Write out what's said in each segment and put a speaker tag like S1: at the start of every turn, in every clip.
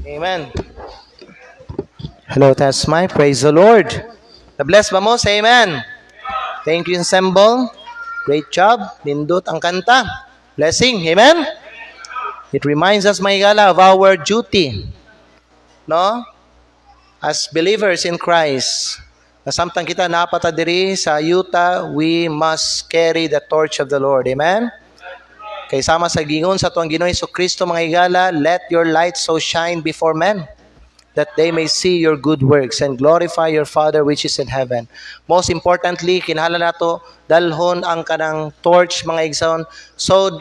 S1: Amen. Hello, that's my praise the Lord. Na-bless ba mo? Say amen. Thank you, ensemble. Great job. Nindot ang kanta. Blessing. Amen. It reminds us, mga igala, of our duty. No? As believers in Christ, na samtang kita napatadiri sa yuta, we must carry the torch of the Lord. Amen? Kay sama sa gingon sa tuwang Ginoong Jesucristo, mga igala, let your light so shine before men, that they may see your good works and glorify your Father which is in heaven. Most importantly, kinahanglan nato dalhon ang kanang torch, mga igsoon, so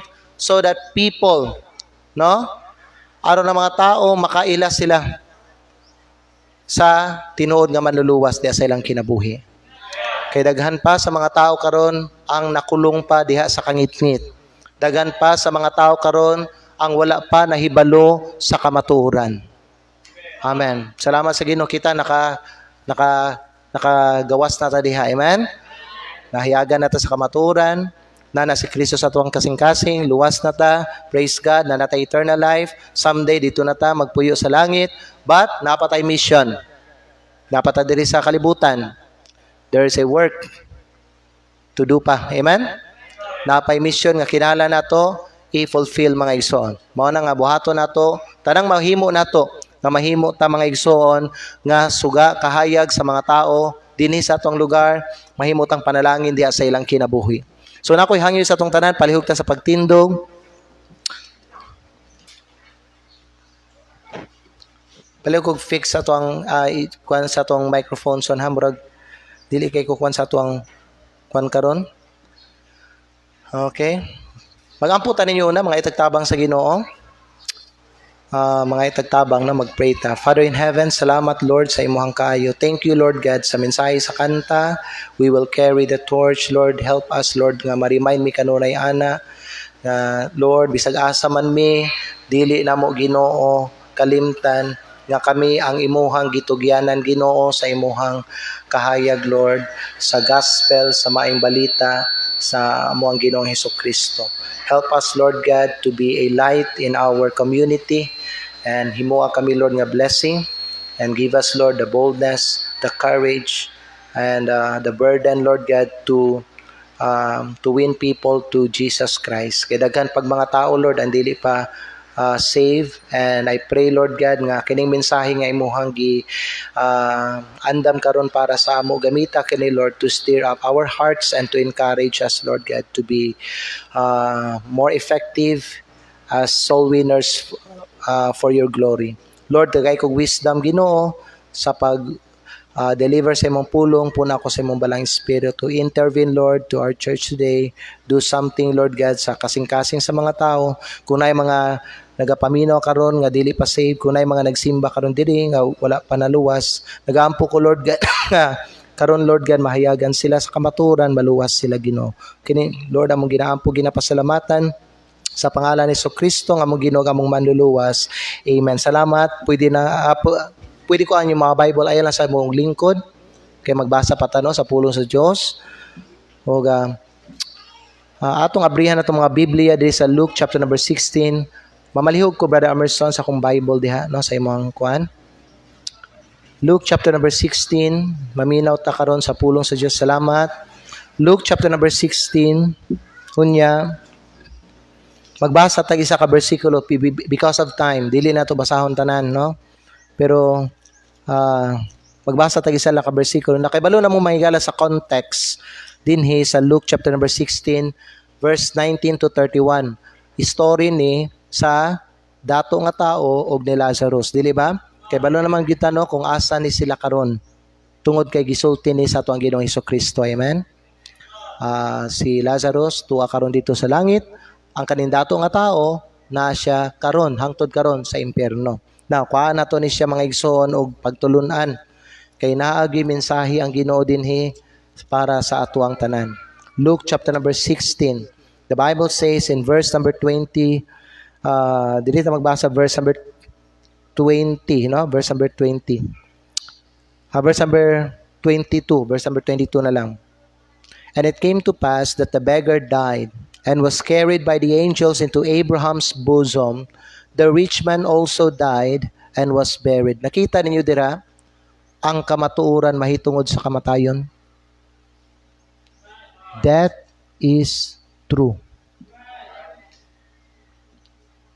S1: that people, no, aron na mga tao makaila sila sa tinuod nga manluluwas diha sa ilang kinabuhi. Kay daghan pa sa mga tao karon ang nakulong pa diha sa kangitngit. Daghan pa sa mga tao karon ang wala pa nahibalo sa kamatuoran. Amen. Salamat sa Ginoo, kita nakagawas na ta diha. Amen. Nahiyagan na ta sa kamatuoran, na si Kristo sa tuwang kasing-kasing, luwas na ta, praise God, na nata eternal life. Someday dito na ta magpuyo sa langit, but napatay mission. Napatay diri sa kalibutan. There is a work to do pa. Amen. Napay mission nga kinahanglan nato i-fulfill, mga igsoon. Mao na nga buhaton nato, tanang mahimo nato nga mahimo ta, mga igsoon, nga suga kahayag sa mga tao dinhi sa atong lugar, mahimo tang panalangin diha sa ilang kinabuhi. So nakoy hangyo sa atong tanan, palihog ta sa pagtindog. Palihog kog fix sa atong kuan sa atong microphone son hamurag dili kay ko kuan sa atong kuan karon. Okay. Magamputan ninyo na, mga itagtabang sa Ginoo. Mga itagtabang na mag-pray ta. Father in heaven, salamat Lord sa imuhang kaayo. Thank you Lord God sa mensahe sa kanta. We will carry the torch. Lord, help us Lord nga ma-remind mi kanunay ana na Lord, bisag asa man mi, dili na mo Ginoo kalimtan nga kami ang imuhang gitugyanan Ginoo sa imuhang kahayag Lord sa gospel sa maayong balita sa amuang Ginoong Hesukristo. Help us Lord God to be a light in our community and himuha kami Lord nga blessing and give us Lord the boldness, the courage and the burden Lord God to win people to Jesus Christ. Kaya daghan pag mga tao Lord ang dili pa save and I pray Lord God nga kining mensahe nga imuhang gi andam karon para sa amo gamita kini Lord to stir up our hearts and to encourage us Lord God to be more effective as soul winners for your glory. Lord, dagay kog wisdom Ginoo sa pag deliver sa imong pulong, puna ko sa imong balang Espiritu to intervene, Lord, to our church today. Do something, Lord God, sa kasing-kasing sa mga tao. Kung na mga nagapaminaw karon nga dili pa save, kung na mga nagsimba karon diri nga wala pa naluwas, nagaampo ko, Lord God, nga karon Lord God, mahayagan sila sa kamaturan, maluwas sila Ginoo. Kini, Lord, among ginaampo, ginapasalamatan, sa pangalan ni Kristo nga among Ginoo among manluluwas. Amen. Salamat. Pwede ko ang yung mga Bible ayan lang sa mong lingkod kay magbasa pa tano sa pulong sa Dios. O atong abrihan na itong mga Biblia diri sa Luke chapter number 16. Mamalihog ko Brother Emerson sa akong Bible diha no sa imong kuan. Luke chapter number 16, maminaw ta karon sa pulong sa Dios. Salamat. Luke chapter number 16. Unya magbasa tag isa ka bersikulo because of time. Dili na to basahon tanan no. Pero magbasa tag isa lang ka bersikulo. Nakibalo na mo mahigala sa context dinhi sa Luke chapter number 16 verse 19 to 31. Story ni sa dato nga tao og ni Lazarus, dili ba? Kay balo naman kita no kung asa ni sila karon tungod kay gisulti ni sa ato ang Ginoong Hesukristo. Amen. Si Lazarus tuwa karon dito sa langit, ang kaning dato nga tao na siya karon hangtod karon sa impierno. Now, kuha na to ni siya mga igsoon og pagtulunan. Kay naagi mensahe ang Ginoo dinhi para sa atuang tanan. Luke chapter number 16. The Bible says in verse number 20, dili ta magbasa verse number 20, no? Verse number 20. Verse number 22, verse number 22 na lang. And it came to pass that the beggar died and was carried by the angels into Abraham's bosom. The rich man also died and was buried. Nakita ninyo dira ang kamatuoran mahitungod sa kamatayon. That is true.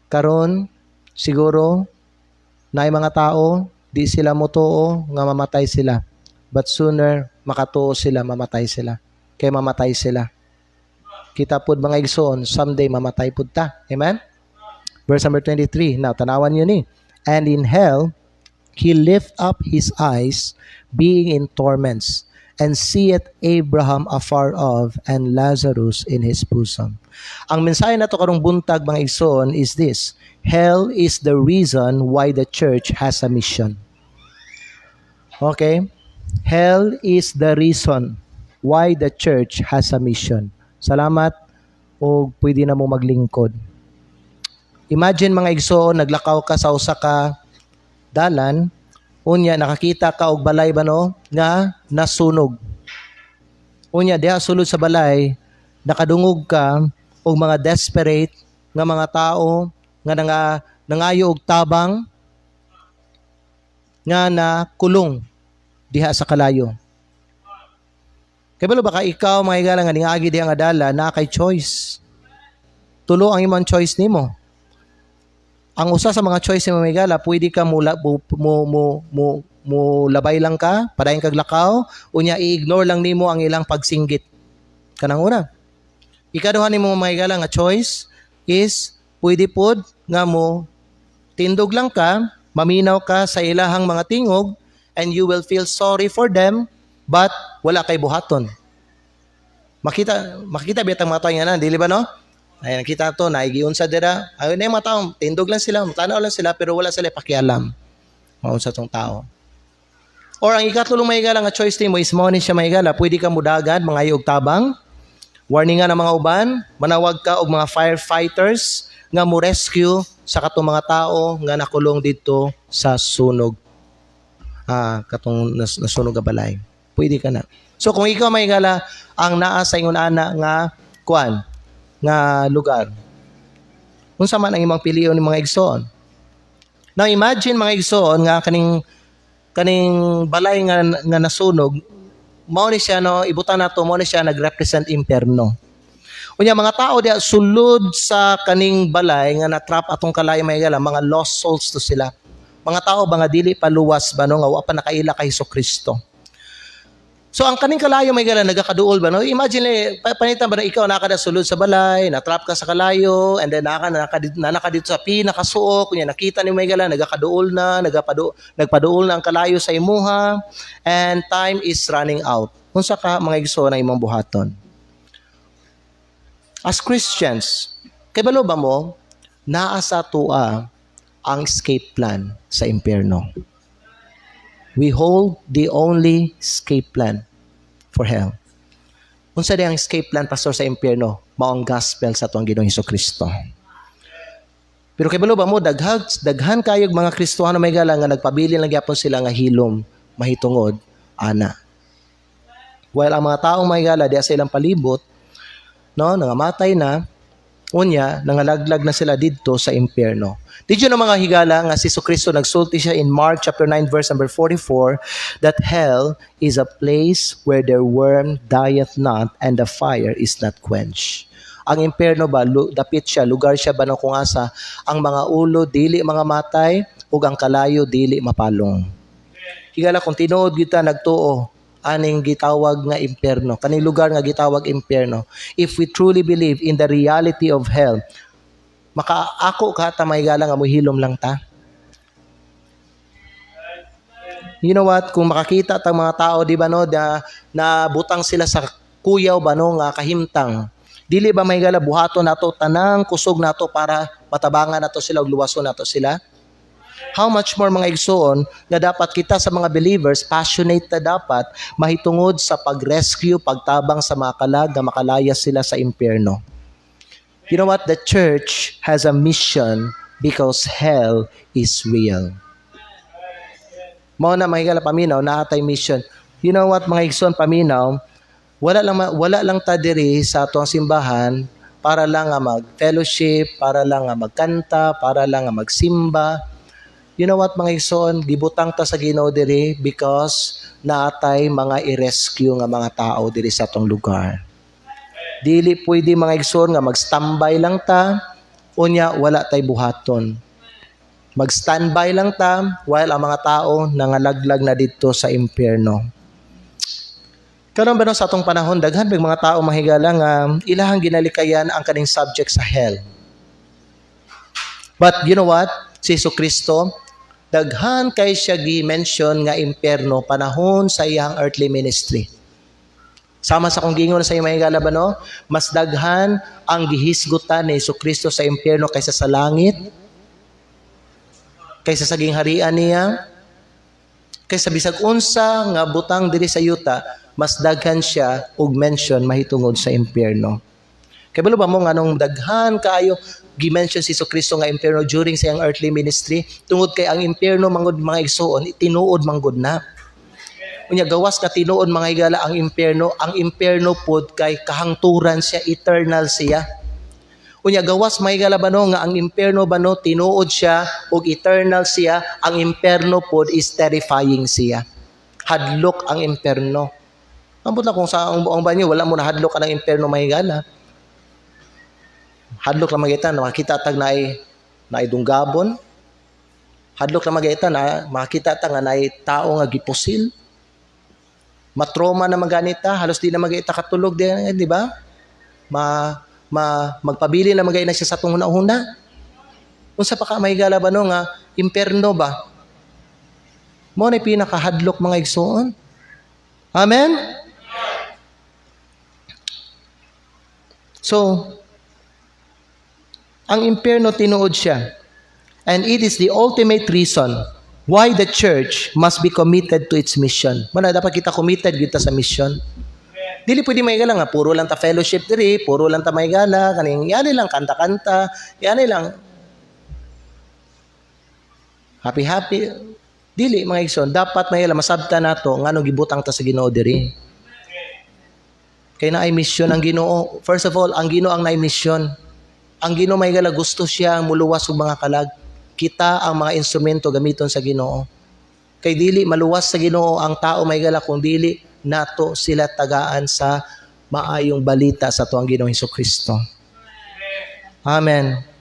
S1: Karon siguro naay mga tao di sila motuo nga mamatay sila. But sooner makatuo sila, mamatay sila. Kay mamatay sila. Kita pud mga igsoon, someday mamatay pud ta. Amen? Verse number 23. Now, tanawan nyo ni. And in hell, he lift up his eyes, being in torments, and seeth Abraham afar off, and Lazarus in his bosom. Ang mensahe na to karong buntag, mga igsoon, is this. Hell is the reason why the church has a mission. Okay? Hell is the reason why the church has a mission. Salamat o pwede na mo maglingkod. Imagine mga igsoon, naglakaw ka sa usa ka dalan, unya nakakita ka og balay ba no nga nasunog. Unya diha sulod sa balay, nakadungog ka og mga desperate nga mga tao nga nangayo og tabang nga na kulong diha sa kalayo. Kaya balo baka ikaw mga igala nga ningagi diha nga dala na kay choice. Tulo ang imong choice nimo. Ang usa sa mga choice ni mamigala, pwede ka mo labay lang ka, padayon kag lakaw, unya i-ignore lang nimo ang ilang pagsinggit. Kanang una. Ikaduha nimo mamigala nga choice is pwede pod nga mo tindog lang ka, maminaw ka sa ilahang mga tingog and you will feel sorry for them but wala kay buhaton. Makita bitang mga tao nga na, dili ba no? Ay nakita to naigiun sa dira. Ayun na mga tao, tindog lang sila, tanaw lang sila pero wala sila pakialam. Mao sa tong tao. Or ang ikatlong mahigala nga choice nimo is mo ni siya mahigala, pwede ka mudagan mga og tabang. Warningan ang mga uban, manawag ka og mga firefighters nga mo rescue sa katong mga tao nga nakulong dito sa sunog. Katong nasunog nga balay. Pwede ka na. So kung ikaw may gala ang naa sa ingon ana nga kuan nga lugar. Unsa man ang imong pilion ni mga igsoon? Now imagine mga igsoon nga kaning balay nga nasunog, mao ni siya no ibutan nato mao ni siya nagrepresent impierno. Unya mga tao diya sulod sa kaning balay nga na-trap atong kalay may gala mga lost souls to sila. Mga tao ba nga dili paluwas ba no nga wa pa nakaila kay Hesukristo. So ang kaning kalayo may gala nagakaduol ba no? Imagine panitan ba na ikaw nakada sulod sa balay, na-trap ka sa kalayo and then naka dito sa pinakasuok, kunya nakita ni may gala nagakaduol na, nagpaduol na ang kalayo sa imuha and time is running out. Unsa ka mga igsoon na imong buhaton? As Christians, kay balo ba mo naa sa tua ang escape plan sa impyerno? We hold the only escape plan for hell. Unsa di ang escape plan pastor sa impyerno? Mao ang gospel sa tuang Ginoong Hesukristo. Pero kay balo ba mo daghan kayog mga Kristohano may gala nga nagpabilin lang gyapon sila nga hilom mahitungod ana. While ang mga taong may gala diya sa ilang palibot no nangamatay na unya nangalaglag na sila didto sa impyerno. Did you know mga higala nga si Jesucristo nagsulti siya in Mark chapter 9 verse number 44 that hell is a place where their worm dieth not and the fire is not quenched. Ang impyerno ba dapit siya lugar siya ba kung asa ang mga ulo dili mga matay ug ang kalayo dili mapalong. Higala kung tinuod kita nagtuo aning gitawag nga impyerno, kaning lugar nga gitawag impyerno. If we truly believe in the reality of hell, makaako ka ta may gala nga mohilom lang ta. You know what, kung makakita tang mga tao di ba no na butang sila sa kuyaw ba no nga kahimtang. Dili ba may gala buhaton nato tanang kusog nato para matabangan nato sila ug luwason nato sila? How much more mga igsoon na dapat kita sa mga believers, passionate na dapat mahitungod sa pag-rescue, pagtabang sa mga kalag na makalaya sila sa impyerno. You know what? The church has a mission because hell is real. Mao na mahigala paminaw, naatay mission. You know what mga igsoon paminaw, wala lang ta diri sa atong simbahan para lang nga mag-fellowship, para lang nga magkanta, para lang nga magsimba. You know what mga igsoon, gibutang ta sa Ginoo diri because naatay mga i-rescue nga mga tao diri sa atong lugar. Dili pwede mga igsoon nga mag-standby lang ta, unya wala tay buhaton. Mag-standby lang ta while ang mga tao nangalaglag na dito sa impyerno. Karon ba no sa atong panahon daghan big mga tao mahigala nga ilahang ginalikayan ang kaning subject sa hell. But you know what? Si Jesucristo daghan kay siya gi-mention nga impyerno panahon sa iyang earthly ministry. Sama sa kung gingon sa iyang mahigala ba no? Mas daghan ang gihisgutan ni Jesucristo sa impyerno kaysa sa langit, kaysa sa gingharian niya, kaysa bisag unsa nga butang diri sa yuta, mas daghan siya og mention mahitungod sa impyerno. Kay balo ba mo nganong daghan kaayo gi-mention si Jesucristo nga impyerno during sa iyang earthly ministry tungod kay ang impyerno mangod mga igsoon tinuod manggod na. Unya gawas ka tinuod mga higala ang impyerno pod kay kahangturan siya, eternal siya. Unya gawas mga higala ba no nga ang impyerno ba no tinuod siya ug eternal siya, ang impyerno pod is terrifying siya. Hadlok ang impyerno. Ambot na kung sa ang buong banyo wala mo na hadlok ka ng impyerno mga higala. Hadlok lang magitan na makita tag naay dunggabon. Hadlok lang magitan na makita tag nga naay tao nga gipusil. Matroma na maganita, halos di na magita katulog di ba? Magpabili na magay na siya sa tong hunahuna. Unsa pa ka mahigala ba no nga impyerno ba? Mo na pinakahadlok mga igsoon. Amen. So, ang impyerno tinuod siya. And it is the ultimate reason why the church must be committed to its mission. Mana dapat kita committed kita sa mission. Dili pwede maigala nga puro lang ta fellowship diri, puro lang ta maigala kaning yani lang kanta-kanta, yani lang Happy. Dili mga igsoon, dapat may masabta nato ngano gibutang ta sa Ginoo diri. Kay naay mission ang Ginoo. First of all, ang Ginoo ang naay mission. Ang Ginoo may gusto siya muluwas og mga kalag. Kita ang mga instrumento gamiton sa Ginoo. Kay dili maluwas sa Ginoo ang tao may kung dili nato sila tagaan sa maayong balita sa tuang Ginoong Hesukristo. Amen.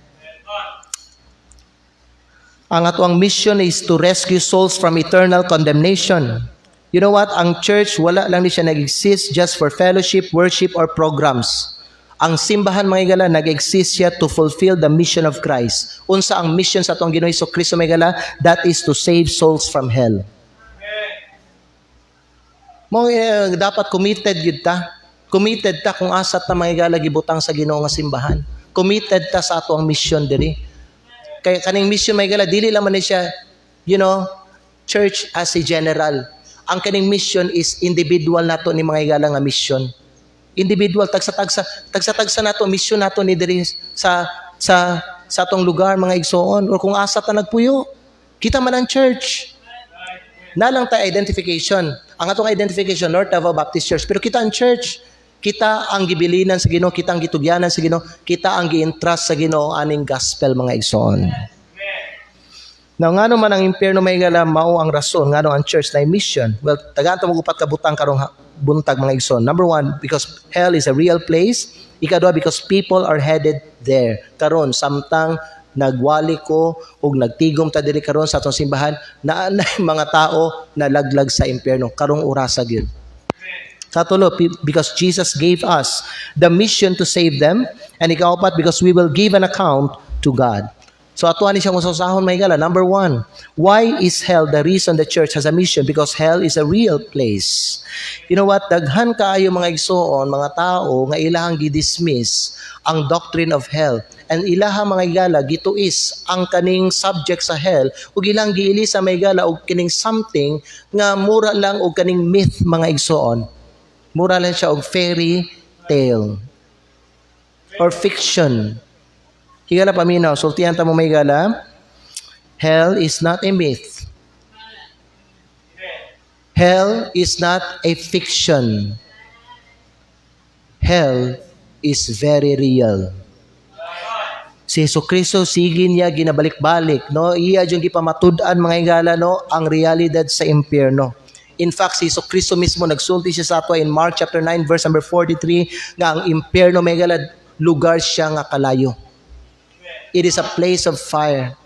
S1: Ang atuang mission is to rescue souls from eternal condemnation. You know what? Ang church, wala lang ni siya nag-exist just for fellowship, worship, or programs. Ang simbahan, mga igala, nag-exist siya to fulfill the mission of Christ. Unsa ang mission sa atuang Ginoong Hesukristo, mga igala? That is to save souls from hell. Dapat committed yun ta. Committed ta kung asat na mga igala gibutang sa Ginoo nga simbahan. Committed ta sa atuang mission diri. Kaya kaning mission may gala, dili lang man siya, church as a general. Ang kaning mission is individual nato ni mga igala nga mission. Individual, tagsa-tagsa nato, mission nato ni diri sa atong lugar, mga igsoon. O kung asa ta nagpuyo, kita man ang church. Nalang ta identification. Ang atong identification, North Davao Baptist Church. Pero kita ang church. Kita ang gibilinan sa Ginoo, kita ang gitugyanan sa Ginoo, kita ang gi-entrust sa Ginoo aning gospel, mga igsoon. Now, ngano man ang impyerno may gala, mao ang rason ngano ang church na mission. Well, tagaan ta magupat ka butang karong buntag, mga igsoon. Number one, because hell is a real place. Ikadua, because people are headed there. Karon samtang nagwali ko ug nagtigom ta diri karon sa atong simbahan, naa na mga tao na laglag sa impyerno karong orasa gyud. Katulo, because Jesus gave us the mission to save them. And ikaapat, because we will give an account to God. So atuan ni siyang usahon may gala. Number one, why is hell the reason the church has a mission? Because hell is a real place. You know what? Daghan kaayo mga igsoon, mga tao nga ilahang gidismiss ang doctrine of hell. And ilahang mga igala gituis ang kaning subject sa hell ug ilang giili sa may gala og kining something nga mura lang og kaning myth, mga igsoon. Mura lang siya og fairy tale or fiction. Higala paminaw, sultihan ta mo may gala, hell is not a myth. Hell is not a fiction. Hell is very real. Si Jesucristo sige niya ginabalik-balik, no? Iya jung gipamatud-an mga higala, no, ang realidad sa impyerno. In fact, si Jesucristo mismo nagsulti siya sa ato in Mark chapter 9 verse number 43 nga ang impyerno may galad lugar siya nga kalayo. It is a place of fire.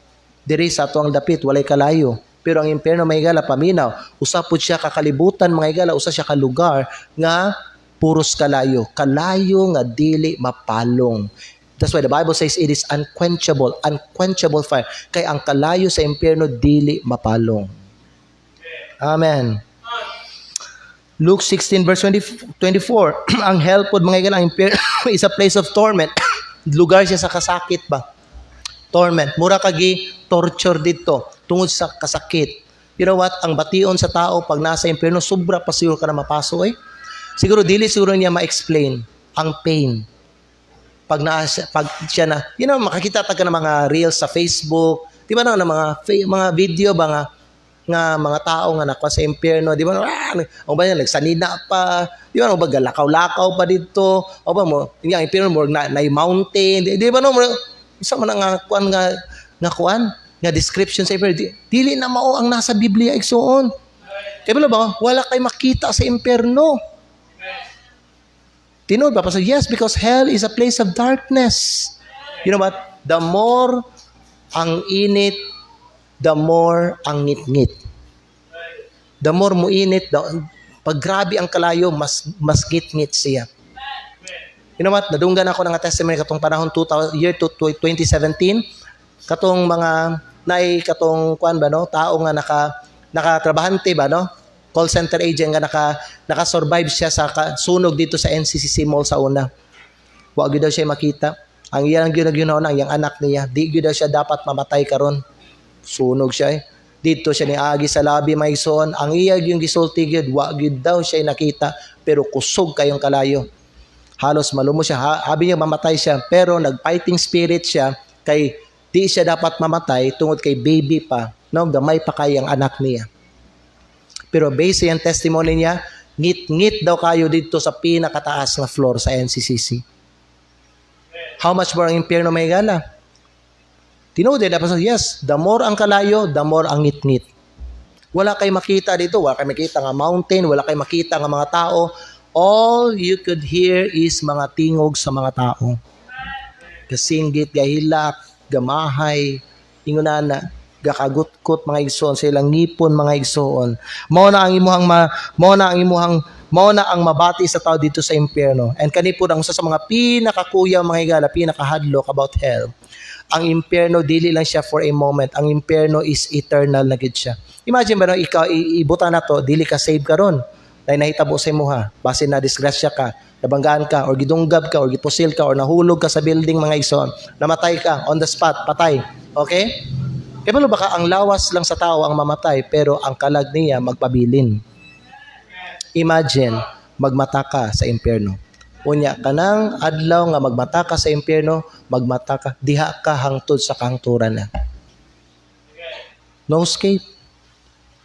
S1: Diri sa ato ang dapit walay kalayo. Pero ang impyerno may gala paminaw, usa pud siya kakalibutan mga gala, usa siya ka lugar nga puros kalayo. Kalayo nga dili mapalong. That's why the Bible says it is unquenchable fire. Kay ang kalayo sa impyerno dili mapalong. Amen. Luke 16 verse 24, ang hell pod mga igala, ang impyerno is a place of torment. Lugar siya sa kasakit ba? Torment. Mura kagi torture dito tungod sa kasakit. You know what? Ang bation sa tao pag nasa impyerno, sobra pa siguro ka na mapaso eh. Siguro dili siguro niya ma-explain ang pain. Pag siya na, makakita ta ka ng mga reels sa Facebook, di ba na mga video ba nga mga tao nga nakwa sa impyerno, di ba? O ba yan, nagsanina pa, di ba? O ba, lakaw-lakaw pa dito, o ba mo, yung impyerno mo, na mountain, di ba? No, isa man nga description sa impyerno, dili na mao ang nasa Biblia, igsoon. Kaya ba, wala kay makita sa impyerno. Tinood ba? Yes, because hell is a place of darkness. You know what? The more ang init, the more ang ngit-ngit. The more mo init, pag grabe ang kalayo, mas ngit-ngit siya. You know what? Nadunggan ako ng testimony katong panahon 2017, katong mga katong tao nga nakatrabahante ba, no? Call center agent nga naka-survive siya sa sunog dito sa NCCC Mall sa una. Wa gyud daw siya makita. Ang iyang ginagunaw ang iyang anak niya, di gyud daw siya dapat mamatay karon. Sunog siya eh. Dito siya niagi sa labi may son. Ang iyag yung gisulti gyud, wa gyud daw siya nakita, pero kusog kayong kalayo. Halos malumo siya, habi niya mamatay siya, pero nag-fighting spirit siya kay di siya dapat mamatay tungod kay baby pa. No, gamay pa kay ang anak niya. Pero based sa testimony niya, ngit-ngit daw kayo dito sa pinakataas na floor sa NCCC. How much more ang impyerno may gala? Tinuod na pastor, yes, the more ang kalayo, the more ang ngit-ngit. Wala kay makita dito, wala kay makita nga mountain, wala kay makita nga mga tao. All you could hear is mga tingog sa mga tao. Kasinggit, gahilak, gamahay, ingunana, gakagutkot mga igsoon, silang ngipon mga igsoon. Mao na ang mabati sa tao dito sa impyerno. And kanipod ang usa sa mga pinakakuya mga higala, pinakahadlok about hell. Ang impyerno dili lang siya for a moment. Ang impyerno is eternal na gid siya. Imagine ba no, ikaw ibuta na to, dili ka save karon. Dahil nahitabo sa imo ha, base na disgrasya ka, nabanggaan ka, or gidunggab ka, or gipusil ka, or nahulog ka sa building mga igsoon, namatay ka, on the spot, patay. Okay? Kaya baka ang lawas lang sa tao ang mamatay, pero ang kalag niya magpabilin. Imagine, magmata ka sa impyerno. Unya ka nang adlaw nga magmata ka sa impyerno, magmata ka, diha ka hangtod sa kahangturan na. No escape.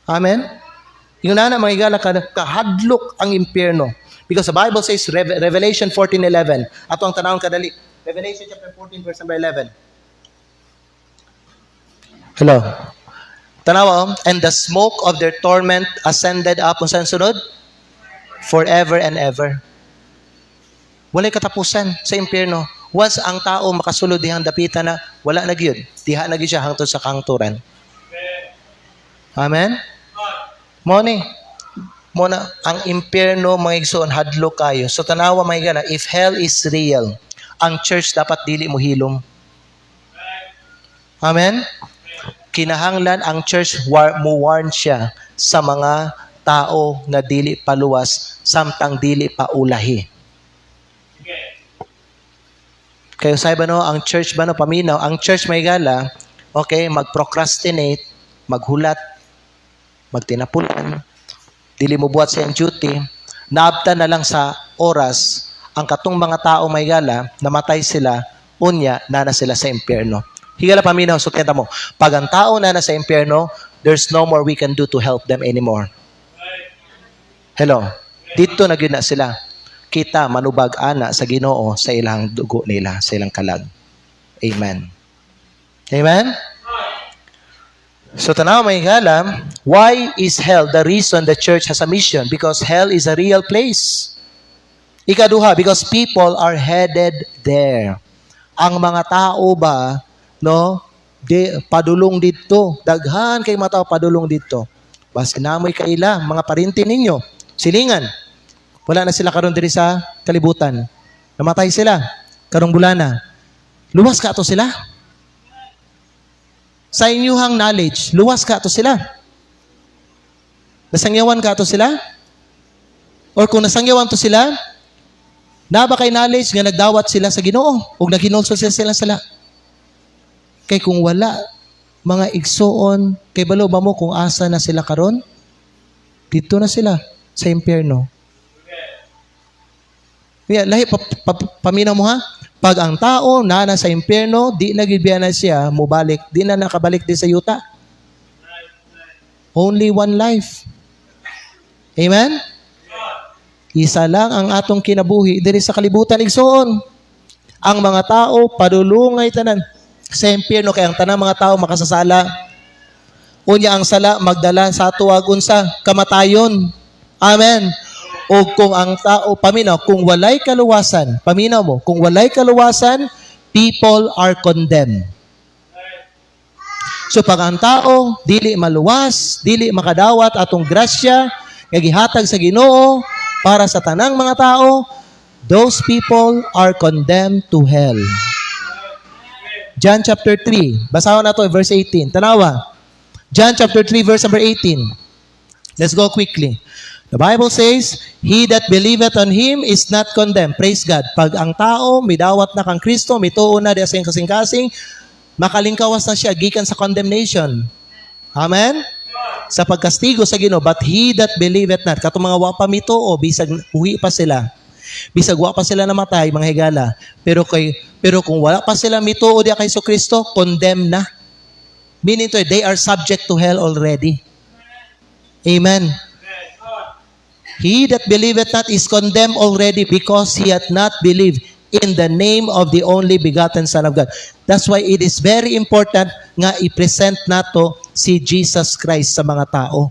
S1: Amen? Yung na mga igala, kahadlok ang impyerno. Because the Bible says, Revelation 14:11. Ato ang tanawang kadali. Revelation chapter 14, verse number 11. Hello. Tanawa, and the smoke of their torment ascended up. Kung saan sunod? Forever and ever. Walay katapusan sa impyerno. Once ang tao makasulod dihang dapitan na, wala na gyud. Diha na gyud siya hangtod sa kahangturan. Amen? Mona ang impyerno mga igsoon hadlok kayo. So tanawa mga igala, if hell is real, ang church dapat dili mo hilom. Amen? Kinahanglan ang church mo warn siya sa mga tao na dili paluwas samtang dili pa ulahi. Kayo say ba no, ang church ba no, paminaw, ang church may gala, okay, mag-procrastinate, maghulat, magtinapulan, dili mo buhat sa iyang duty, naabta na lang sa oras, ang katong mga tao may gala, namatay sila, unya, nana sila sa impyerno. Higala paminaw, sukyanta mo, pag ang tao nana sa impyerno, there's no more we can do to help them anymore. Hello, dito na gyud na sila. Kita manubag ana sa Ginoo sa ilang dugo nila, sa ilang kalag. Amen. Amen? So tanaw may higala, why is hell the reason the church has a mission? Because hell is a real place. Ikaduha, because people are headed there. Ang mga tao ba, no, padulong dito. Daghan kay mga tao padulong dito. Bas namoy kaila, mga parinti ninyo, silingan. Wala na sila karon diri sa kalibutan. Namatay sila karong bulana. Luwas ka ato sila. Sa inyuhang knowledge, luwas ka ato sila. Nasangyawan ka ato sila? Or kung nasangyawan to sila, na ba kay knowledge nga nagdawat sila sa Ginoo o naghinulsol sila sala? Kay kung wala, mga igsoon, kay balo ba mo kung asa na sila karon? Dito na sila sa impyerno. Lahi, paminaw mo ha? Pag ang tao na nasa impyerno, di nagbibiya na siya, mubalik, di na nakabalik din sa yuta. Only one life. Amen? Isa lang ang atong kinabuhi diri sa kalibutan igsoon. Ang mga tao padulungay tanan sa impyerno kay ang tanang mga tao makasasala. Unya ang sala magdala sa tuwag unsa kamatayon. Amen. O kung ang tao, paminaw, kung walay kaluwasan, paminaw mo, kung walay kaluwasan, people are condemned. So pag ang tao, dili maluwas, dili makadawat atong grasya, nga gihatag sa Ginoo para sa tanang mga tao, those people are condemned to hell. John chapter 3, basahon na to, verse 18. Tanawa. John chapter 3, verse number 18. Let's go quickly. The Bible says, he that believeth on him is not condemned. Praise God. Pag ang tao, midawat na kang Kristo, mituon na di asing kasing-kasing, makalingkawas na siya, gikan sa condemnation. Amen? Sa pagkastigo sa Ginoo, but he that believeth not, katong mga wapa mituo, bisag uwi pa sila. Bisag wa pa sila namatay, mga higala. Pero kung wala pa sila mituo di kay Kristo, condemn na. Meaning to, they are subject to hell already. Amen. He that believeth not is condemned already because he hath not believed in the name of the only begotten Son of God. That's why it is very important nga i-present nato si Jesus Christ sa mga tao.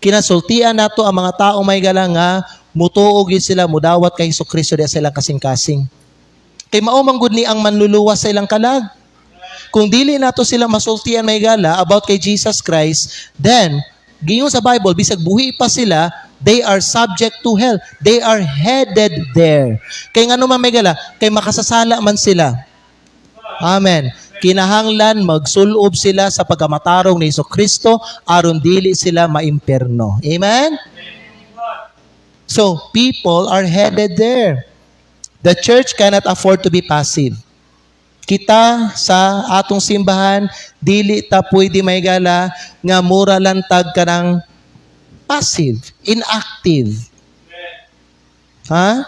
S1: Kinasultian nato ang mga tao may gala nga mutuog yun sila, mudawat kay Jesucristo diya silang kasing-kasing. Kay mao man gud ni ang manluluwas sa ilang kalag. Kung dili nato sila masultian may gala about kay Jesus Christ, then giyon sa Bible bisag buhi pa sila, they are subject to hell. They are headed there. Kay ngano man may gala, kay makasasala man sila. Amen. Kinahanglan magsulob sila sa pagkamatarong ni Jesucristo aron dili sila maimperno. Amen? So, people are headed there. The church cannot afford to be passive. Kita sa atong simbahan, dili ta pwede may gala nga mura lang tag ka ng passive, inactive. Ha?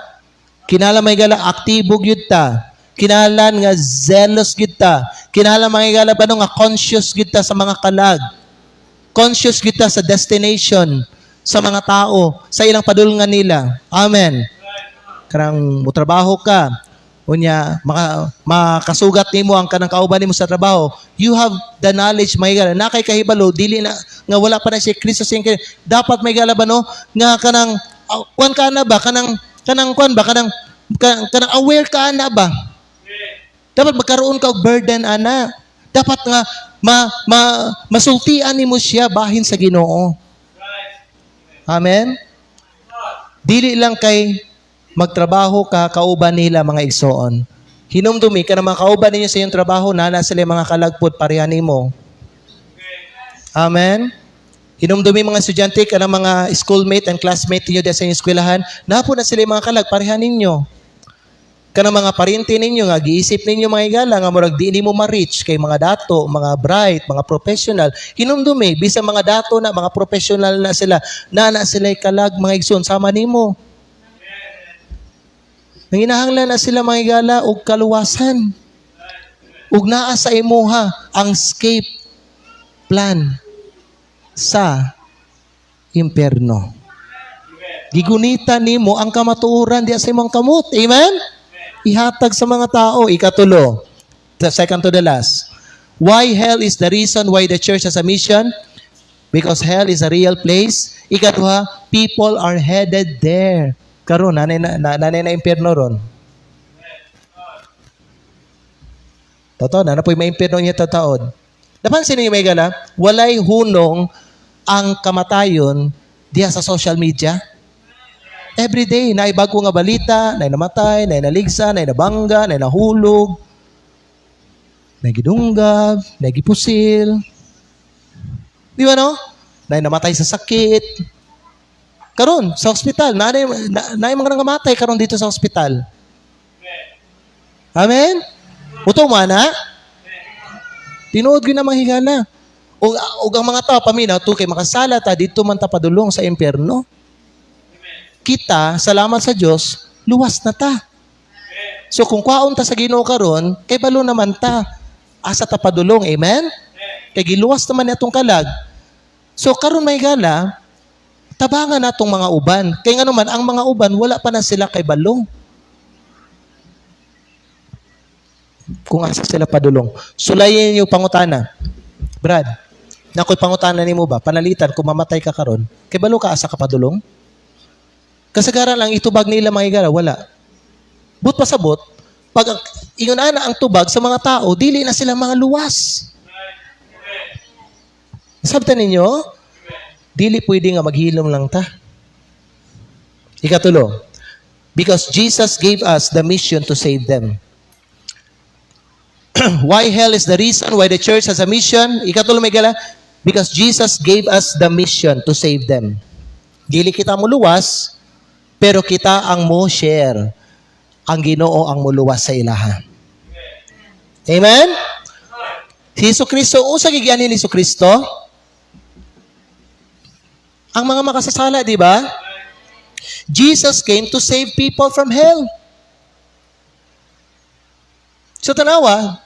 S1: Kinala may gala, aktibo gyud ta. Kinahalan nga zealous gyud ta. Kinahalan may gala ba nga conscious gyud ta sa mga kalag. Conscious gyud ta sa destination sa mga tao, sa ilang padulngan nila. Amen. Karang mutrabaho ka, unya makasugat nimo ang kanang kauban nimo sa trabaho. You have the knowledge may gala na kay kahibalo dili na nga wala pa na si Kristo sing dapat may gala ba no nga kanang kuan ka na ba kanang kuan ba kanang aware ka na ba? Dapat magkaroon ka og burden ana. Dapat nga masultian nimo siya bahin sa Ginoo. Amen. Dili lang kay magtrabaho ka kauban nila mga igsoon. Hinumdumi ka na mga kauban ninyo sa iyong trabaho na sila mga kalagpot pareha nimo. Amen. Hinumdumi mga estudyante ka na mga schoolmate and classmate ninyo sa inyong eskwelahan, napo na sila mga kalag pareha ninyo. Kana mga parente ninyo nga giisip ninyo mga igala nga murag di nimo ma-reach kay mga dato, mga bright, mga professional. Hinumdumi bisan mga dato na mga professional na sila sila kalag mga igsoon sama nimo. Nanginahanglan na sila mga igala og kaluwasan. Ug naa sa imuha ang escape plan sa impierno. Gigunita nimo ang kamatuoran diya sa imong kamot. Amen? Ihatag sa mga tao. Ikatulo, the second to the last. Why hell is the reason why the church has a mission? Because hell is a real place. Ikaduha, people are headed there. Karon nanay na impierno ron. Totoo na po'y maimpierno niya tataod. Napansin niyo may gala, walay hunong ang kamatayon diya sa social media. Every day, naibago nga balita, na namatay, na naligsa, na nabangga, na nahulog, na gidunggab, na gipusil. Di ba no? Na namatay sa sakit. Karon sa ospital, na mga nangamatay karon dito sa ospital. Amen? Uto mana? Tinuod gyud na mahigala. Og ang mga tao paminaw to kay makasala ta dito man ta padulong sa impierno. Kita, salamat sa Dios, luwas na ta. So kung kwaon ta sa Ginoo karon, kay balo naman ta asa ta padulong. Amen? Kay giluwas naman ni atong kalag. So karon may gala, tabangan natong mga uban. Kay ngano man ang mga uban wala pa na sila kay balong. Kung asa sila padulong. Sulayin niyo pangutana. Brad, nakoy pangutana nimo ba? Panalitan kung mamatay ka karon, kay balo ka asa ka padulong? Kasagaran lang itubag nila mga igara, wala. But pasabot, pag ingon ana ang tubag sa mga tao, dili na sila mga luwas. Sabta ninyo, dili pwede nga maghilom lang ta. Ikatulo, because Jesus gave us the mission to save them. Why hell is the reason why the church has a mission? Ikatulo may gala, because Jesus gave us the mission to save them. Dili kita mo luwas, pero kita ang mo share. Ang Ginoo ang muluwas sa ilaha. Amen? Si Jesucristo, usa gigianin ni Jesucristo? Ang mga makasasala, di ba? Jesus came to save people from hell. So tanawa,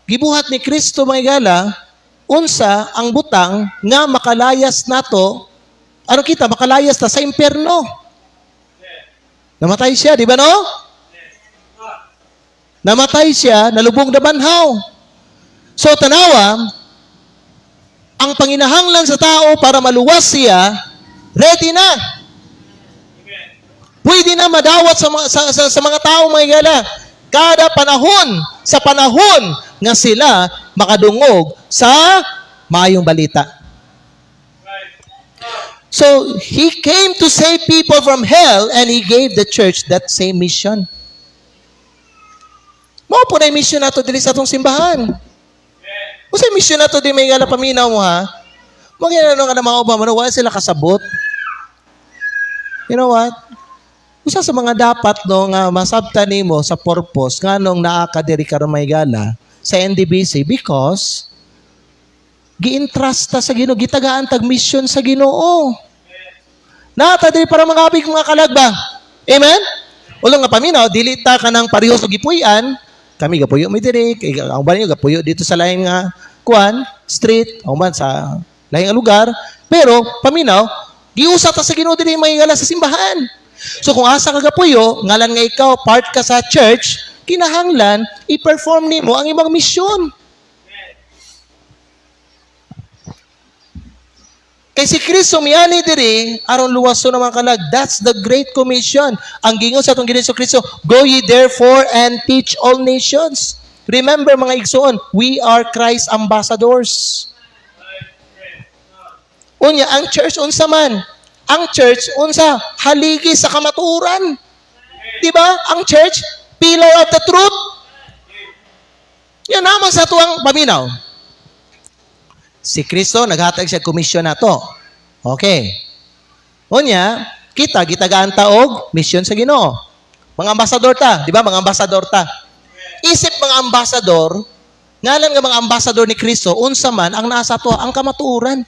S1: gibuhat ni Kristo mga igala, unsa ang butang nga makalayas nato, ano kita, makalayas ta sa impyerno. Namatay siya, di ba no? Namatay siya, nalubong na banhaw. So tanawa, ang panginahanglan sa tao para maluwas siya, ready na. Pwede na madawat sa mga tao mga igala. Kada panahon, sa panahon nga sila makadungog sa maayong balita. So, He came to save people from hell and He gave the church that same mission. Mao po na yung mission nato dili sa atong simbahan. Kung sa mission nato di may gala paminaw mo ha, mag-inano ka na mga obama, wala sila kasabot. You know what? Usa sa mga dapat no nga masabtan nimo sa purpose nganong naa ka diri karon may gala sa NDBC because gi-entrust ta sa Ginoo, gitagaan tag mission sa Ginoo. Nata diri para mangabig mga kalagba. Amen? Ulo nga paminaw dili ta kanang pareho sa gipuy-an, kami gapuyo mi diri, ang banyo gapuyo dito sa lain nga kuan, street, o man sa lain nga lugar, pero paminaw giusa ta sa Ginoo diri may gala sa simbahan. So kung asa ka gapuyo, ngalan nga ikaw part ka sa church, kinahanglan i-perform nimo ang imong misyon. Kay si Kristo miyani diri aron luwason ang mga kalag. That's the great commission. Ang gingon sa atong Ginoong Kristo, go ye therefore and teach all nations. Remember mga igsoon, we are Christ ambassadors. Unya ang church unsa man? Ang church unsa? Haligi sa kamatuoran. Di ba? Ang church pillar of the truth. Yan naman sa tuwang paminaw. Si Kristo naghatag siya komisyon nato. Okay. Unya, kita gitagaan ta og mission sa Ginoo. Mga ambasador ta, di ba? Mga ambasador ta. Isip mga ambasador, ngalan nga mga ambasador ni Kristo, unsa man ang nasa to ang kamatuoran.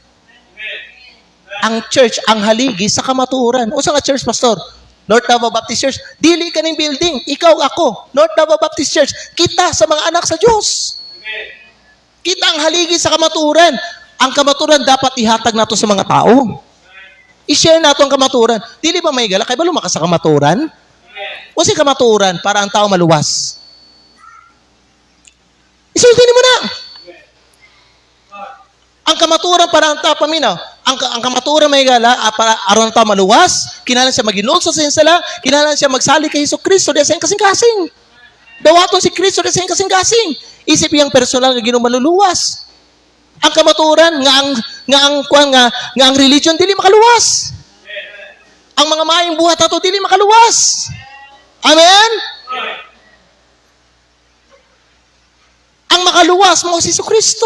S1: Ang church ang haligi sa kamatuoran. Unsa nga church pastor? North Davao Baptist Church. Dili kaning building, ikaw ako. North Davao Baptist Church. Kita sa mga anak sa Dios. Kita ang haligi sa kamatuoran. Ang kamatuoran dapat ihatag nato sa mga tao. I-share nato ang kamatuoran. Dili ba may gala? Kaya ba lumakas sa kamatuoran? O si kamatuoran para ang tao maluwas? Isulti mo na. Ang kamatuoran para ang tao paminaw. Ang kamatuoran may gala para aron ang tao maluwas. Kinahanglan siya maginulso sa sala. Kinahanglan siya magsali kay Hesukristo di sa kasing-kasing. Dawaton si Kristo di sa kasing-kasing. Isip iyang personal nga Ginoo maluluwas. Ang kamatuoran nga ang religion dili makaluwas. Ang mga maayong buhat ato dili makaluwas. Amen. Ang makaluwas mo si Jesucristo.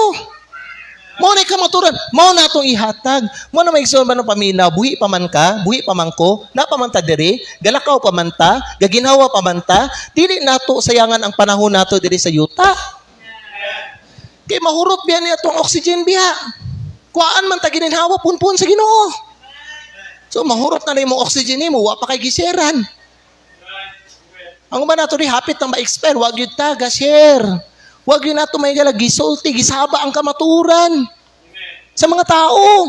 S1: Mao na kamatuoran, mao na atong ihatag. Mao na maigsoon ba no paminaw, buhi pa man ka, buhi pa man ko, napamanta diri, galakaw pa man ta, gaginhawa pa man ta, dili nato sayangan ang panahon nato diri sa yuta. Kay mahurot biya niya itong oxygen biya. Kuhaan man ta gininhawa, punpun sa Ginoo. So mahurot na yung oxygen mo, wa pa kay giseran. Ang uma nato ri hapit nang ma-expire, wag yun ta, ga-share. Wag yun nato may gala, gisulti, gisaba ang kamaturan. Sa mga tao.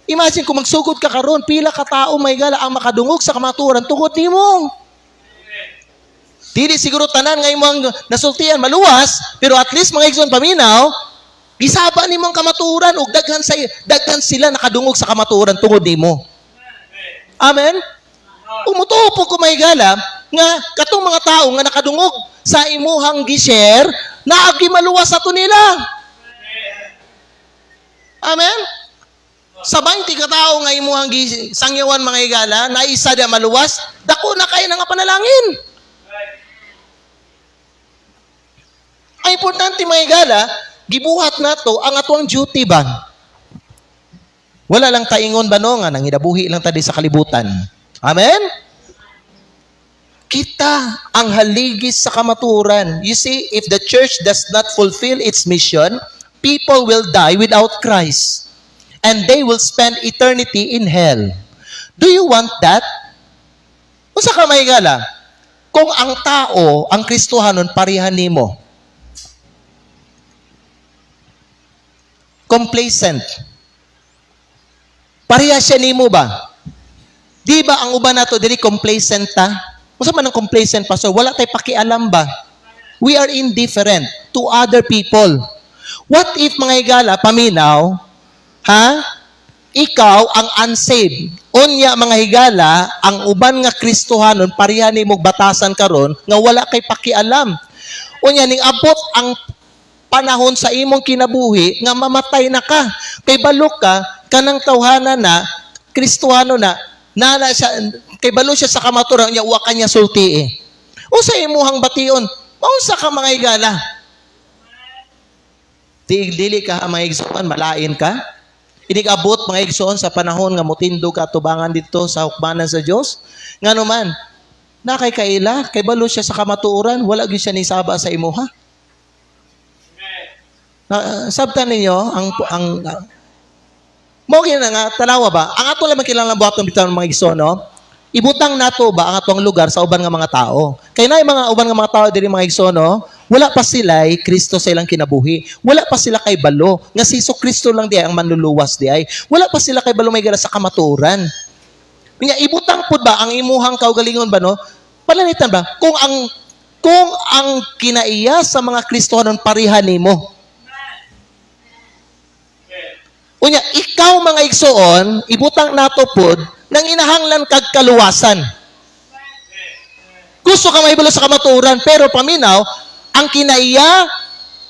S1: Imagine kung magsugod ka karon, pila ka tao may gala ang makadungog sa kamaturan, tungod nimo. Dili siguro tanan nga imong nasultian maluwas, pero at least mga igsoon paminaw, gisaba nimong kamaturan ug daghan sila nakadungog sa kamaturan tungod nimo. Amen. Umutupo ko may gala nga katong mga tao nga nakadungog sa imuhang gi-share, naagi maluwas ato nila. Amen. Sa 20 ka tao nga imuhang sangyawan mga igala, na isa dia maluwas, dako na kay nga panalangin. Ang importante mga igala, gibuhat nato ang atuang duty ba? Wala lang taingon ba no nga nangidabuhi lang ta di sa kalibutan. Amen? Kita ang haligis sa kamaturan. You see, if the church does not fulfill its mission, people will die without Christ. And they will spend eternity in hell. Do you want that? Unsa ka may gala? Kung ang tao, ang Kristohanon, parihan nimo. complacent. Pareha siya nimo ba? Di ba ang uban nato dili complacent ta? Unsa man ang complacent, pastor? Wala tay pakialam ba? We are indifferent to other people. What if mga higala, paminaw, ha? Ikaw ang unsaved. Unya mga higala, ang uban nga Kristohanon, pareha nimo batasan karon nga wala kay pakialam. Unya ning abot ang panahon sa imong kinabuhi nga mamatay na ka. Kay balok ka kanang tawhana na Kristohano na siya, kay balo siya sa kamaturan niya wa kanya sulti eh. Unsa imuhang bation? Maunsa ka mga higala? Dili ka mga igsoon, malain ka. Inigabot mga igsoon sa panahon nga motindog ka tubangan dito sa hukmanan sa Dios. Ngano man, na kay kaila, kay balo siya sa kamatuoran, wala gyud siya nisaba sa imuha. Sabtan ninyo ang mo gina nga tanawa ba? Ang ato lang kilang buhaton bitaw ng mga igsoon, no? Ibutang nato ba ang atong lugar sa uban nga mga tao? Kay na mga uban nga mga tao diri mga igsoon, no? Wala pa sila Kristo sa ilang kinabuhi. Wala pa sila kay balo nga si Kristo lang di ay ang manluluwas di ay. Wala pa sila kay balo may gara sa kamaturan. Nya ibutang pud ba ang imuhang kaugalingon ba, no? Palanitan ba kung ang kinaiya sa mga Kristohanon pareha nimo. Unya, ikaw mga igsoon, ibutang nato pod nang inahanglan kag kaluwasan. Gusto ka mahibalo sa kamaturan, pero paminaw, ang kinaiya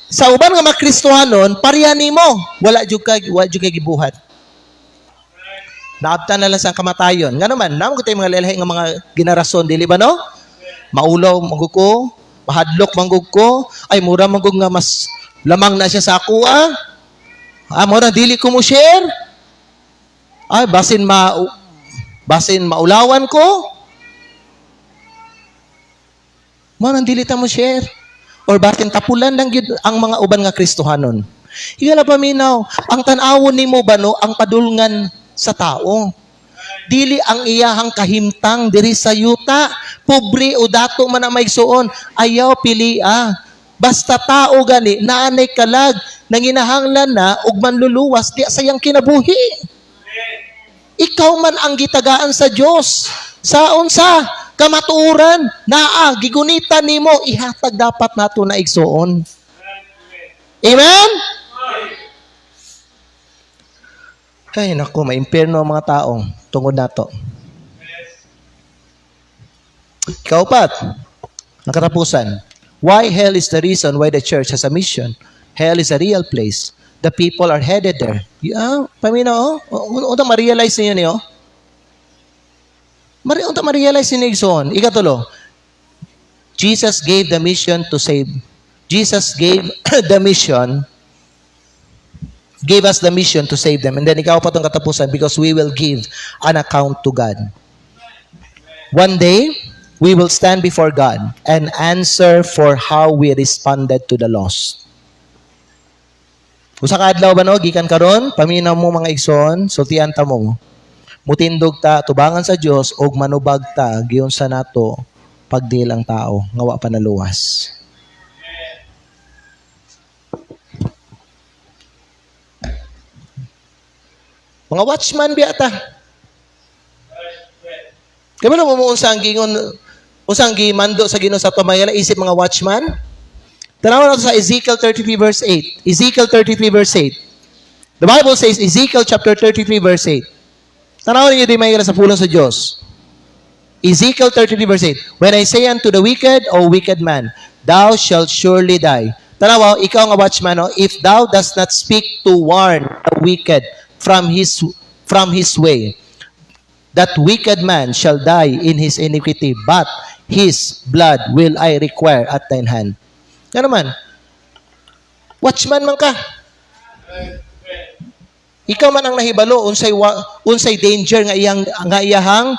S1: sa uban nga mga Kristohanon, pareha nimo. Wala jud kay gibuhat. Naabtan na lang sa kamatayon. Nga naman, namo ko tayo mga lelahi nga mga generasyon, dili ba no? Maulaw manggug ko, mahadlok manggug ko, ay mura manggug nga mas lamang na siya sa ako mura dili ko mo share. Ay basin maulawan ko. Mura dili ta mo share. Or basin tapulan lang gyud ang mga uban nga Kristohanon. Higala paminaw, ang tan-awon nimo ba no ang padulngan sa tao. Dili ang iyahang kahimtang diri sa yuta, pobre o dato man ang maigsuon, ayaw pilia. Basta tao gani naanay kalag nanginahanglan na ug manluluwas di sayang kinabuhi. Ikaw man ang gitagaan sa Dios. Sa unsa kamatuoran naa gigunita nimo ihatag dapat nato na igsuon. Amen? Ay nako, maimpierno ang mga taong tungod nato. Ikaw pat, nakatapusan. Why hell is the reason why the church has a mission. Hell is a real place. The people are headed there. Paminaw, unta ma-realize niyo. Unta ma-realize niyo igsoon. Ikatulo, Jesus gave the mission to save. Jesus gave gave us the mission to save them. And then ikaw pa itong katapusan because we will give an account to God. One day, we will stand before God and answer for how we responded to the lost. Usa ka adlaw ba no gikan karon paminaw mo mga igsoon sultian ta mo mutindog ta tubangan sa Dios og manubag ta giyon sa nato pagdilang tao nga wa panaluwas. Mga watchman biya ta. Kaya mo unsang gingon usang gimando sa Ginoo sa tumayala isip mga watchman. Tanaw nato sa Ezekiel 33 verse 8. Ezekiel 33 verse 8. The Bible says, Ezekiel chapter 33 verse 8. Tanaw ninyo di may sa pulong sa Diyos. Ezekiel 33 verse 8. When I say unto the wicked, O wicked man, thou shalt surely die. Tanaw, ikaw nga watchman, if thou dost not speak to warn the wicked from his way, that wicked man shall die in his iniquity, but his blood will I require at thine hand. Yan naman. Watchman man ka. Ikaw man ang nahibalo unsay danger nga iyahang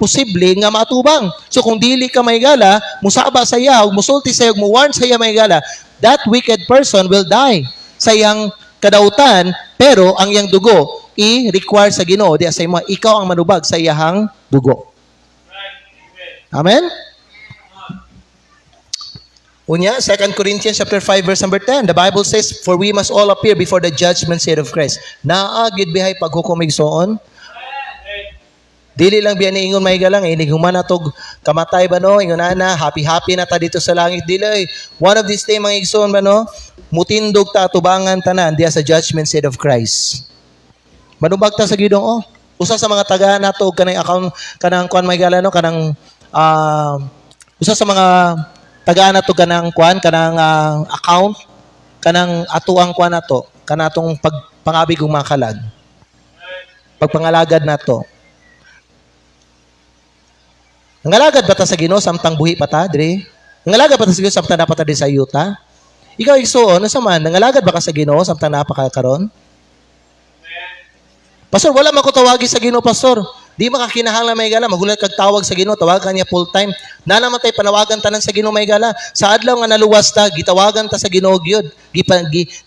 S1: posible nga matubang. So kung dili ka maygala, musaba sa iya, musulti sa iyo, muwarn sa iya maygala, that wicked person will die sa iyang kadautan, pero ang iyang dugo i-require sa Ginoo di sa imo ikaw ang manubag sa iyahang dugo. Amen? Unya, 2 Corinthians chapter 5 verse number 10. The Bible says, "For we must all appear before the judgment seat of Christ." Naa gid bihay paghukom igsoon. Dili lang biya ni ingon may galang inig human atog kamatay ba no, ingon ana happy na ta dito sa langit dili. One of these days mga igsoon ba no, mutindog ta tubangan tanan diya sa judgment seat of Christ. Manubag ta sa Ginoo. Usa sa mga taga nato kanang account kanang kuan may gala no kanang usa sa mga taga nato kanang kuan kanang account kanang atuang kuan nato kanatong pagpangabig ug makalag. Pagpangalagad nato. Nangalagad ba ta sa Ginoo samtang buhi pa ta dire? Nangalagad ba ta sa Ginoo samtang dapat ta di sa yuta? Ikaw igsoon unsa man nangalagad ba ka sa Ginoo samtang napaka karon? Pastor, wala man ko tawagi sa Ginoo, pastor. Di makakinahanglan may gala, magulat kag tawag sa Ginoo, tawagan niya full time. Na naman tay panawagan tanan sa Ginoo may gala. Sa adlaw nga naluwas ta, gitawagan ta sa Ginoo gyud.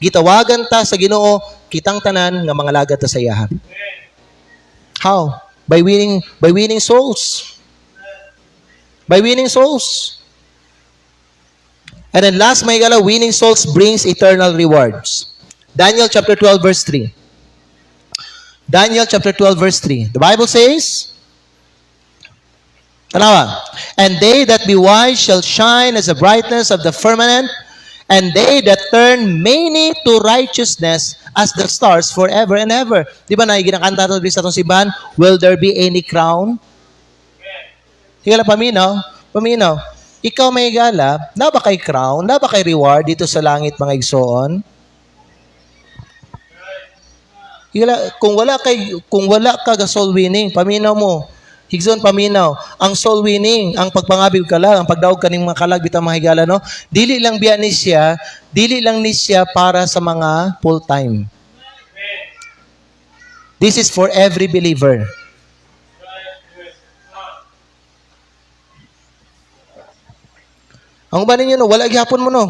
S1: Gitawagan ta sa Ginoo kitang tanan nga mga lagad ta sa iyahan. How? By winning souls. By winning souls. And then last, may gala, winning souls brings eternal rewards. Daniel chapter 12 verse 3. Daniel chapter 12 verse 3. The Bible says, tanawa, "And they that be wise shall shine as the brightness of the firmament, and they that turn many to righteousness as the stars forever and ever." Di ba na ginakanta ito sa itong simbahan? Will there be any crown? Higala paminaw. Ikaw may gala, na ba kay crown, na ba kay reward dito sa langit mga igsoon? Higala, kung wala ka ga soul winning, paminaw mo. Higson paminaw, ang soul winning, ang pagpangabig ka lang, ang pagdaog kaning mga kalag bitang mga higala no. Dili lang ni siya para sa mga full time. This is for every believer. Ang ba ninyo no, wala gihapon mo no.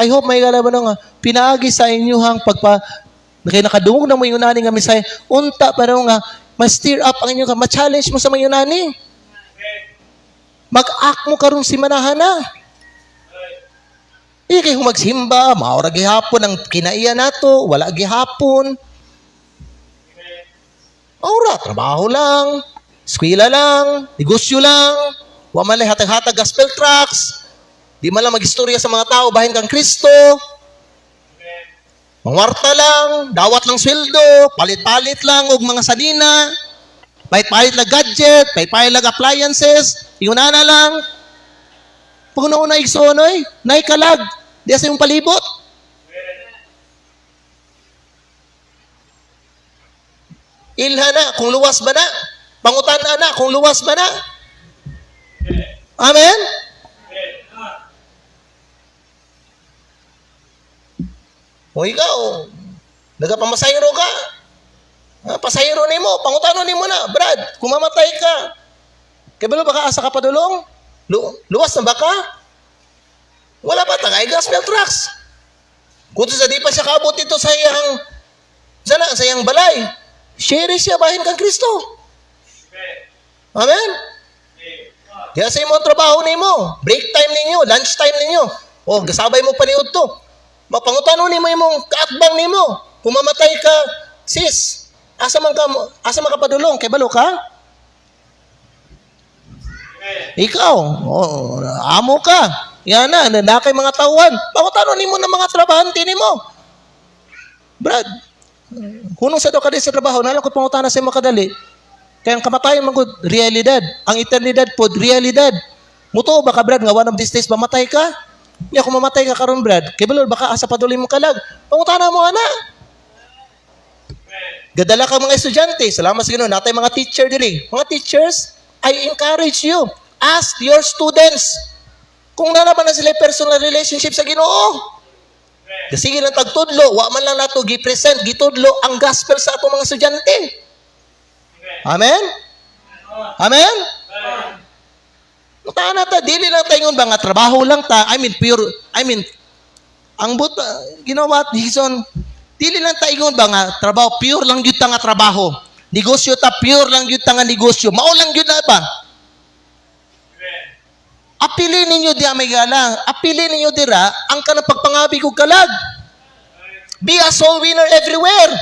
S1: I hope may gala ba no nga, pinaagi sa inyuhang kaya nakadungog na mo yung nani nga misay, unta pa no nga, ma-stir up ang inyo ka, ma-challenge mo sa mga nani. Mag-act mo karon si manahan na. Kay humagsimba, maura gihapon ang kinaiya nato, wala gihapon. Maura, trabaho lang. Eskwela lang, negosyo lang, wa man hatag-hatag gospel tracts, di man lang mag-istorya sa mga tao bahin kang Kristo. Mangwarta lang, dawat lang sweldo, palit-palit lang og mga salina, palit-palit lang gadget, palit-palit lang appliances, inguna na lang. Pag una-una igsonoy, naikalag, di sa yung palibot. Ilha na, kung luwas ba na? Pangutan na kung luwas ba na? Amen? O ikaw, nagapamasayro ka. Pasayro ni mo, pangutanon ni mo na, Brad, kung mamatay ka, kaya ba ka asa ka padulong? Luwas na ba ka? Wala pa, tagay gospel tracts. Kung sa di pa siya kabot ito sa iyang balay, share siya bahin kang Kristo. Amen? Kaya sa imong trabaho nimo, break time ninyo, lunch time ninyo. O, gasabay mo paniud to. Mapangutano nimo imong kaatbang nimo. Kung mamatay ka, sis, asa man ka padulong, kay balo ka? Ikaw, amo ka. Yan na kay mga tauhan. Pangutano nimo ng mga trabahante nimo. Brad, hunong sa do ka sa trabaho, nalang ko pangutana sa mga kadali. Kaya ang kamatayan man ko, realidad. Ang eternidad po, realidad. Muto ba ka, Brad, nga one of these days, mamatay ka? Kaya kung mamatay ka karon, Brad, kay Balor, baka asa paduloy mo kalag. Pangutana mo, ana. Gadala ka mga estudyante. Salamat sa Ginoo. Natay mga teacher diri. Mga teachers, I encourage you. Ask your students kung nanaman na sila personal relationship sa Ginoo. Sige lang tagtudlo, wa man lang nato gi-present, gitudlo ang gospel sa ato mga estudyante. Amen? Amen? Taan na ta, dili lang tayo ba nga trabaho lang ta, ang buta, ginawa, Higson, dili lang tayo ba nga trabaho, pure lang yun ta nga trabaho. Negosyo ta, pure lang yun ta nga negosyo. Mao lang yun na ba? Apili ninyo di may gala. Apili ninyo dira ang kanang pagpangabi kog kalag. Be a soul winner everywhere.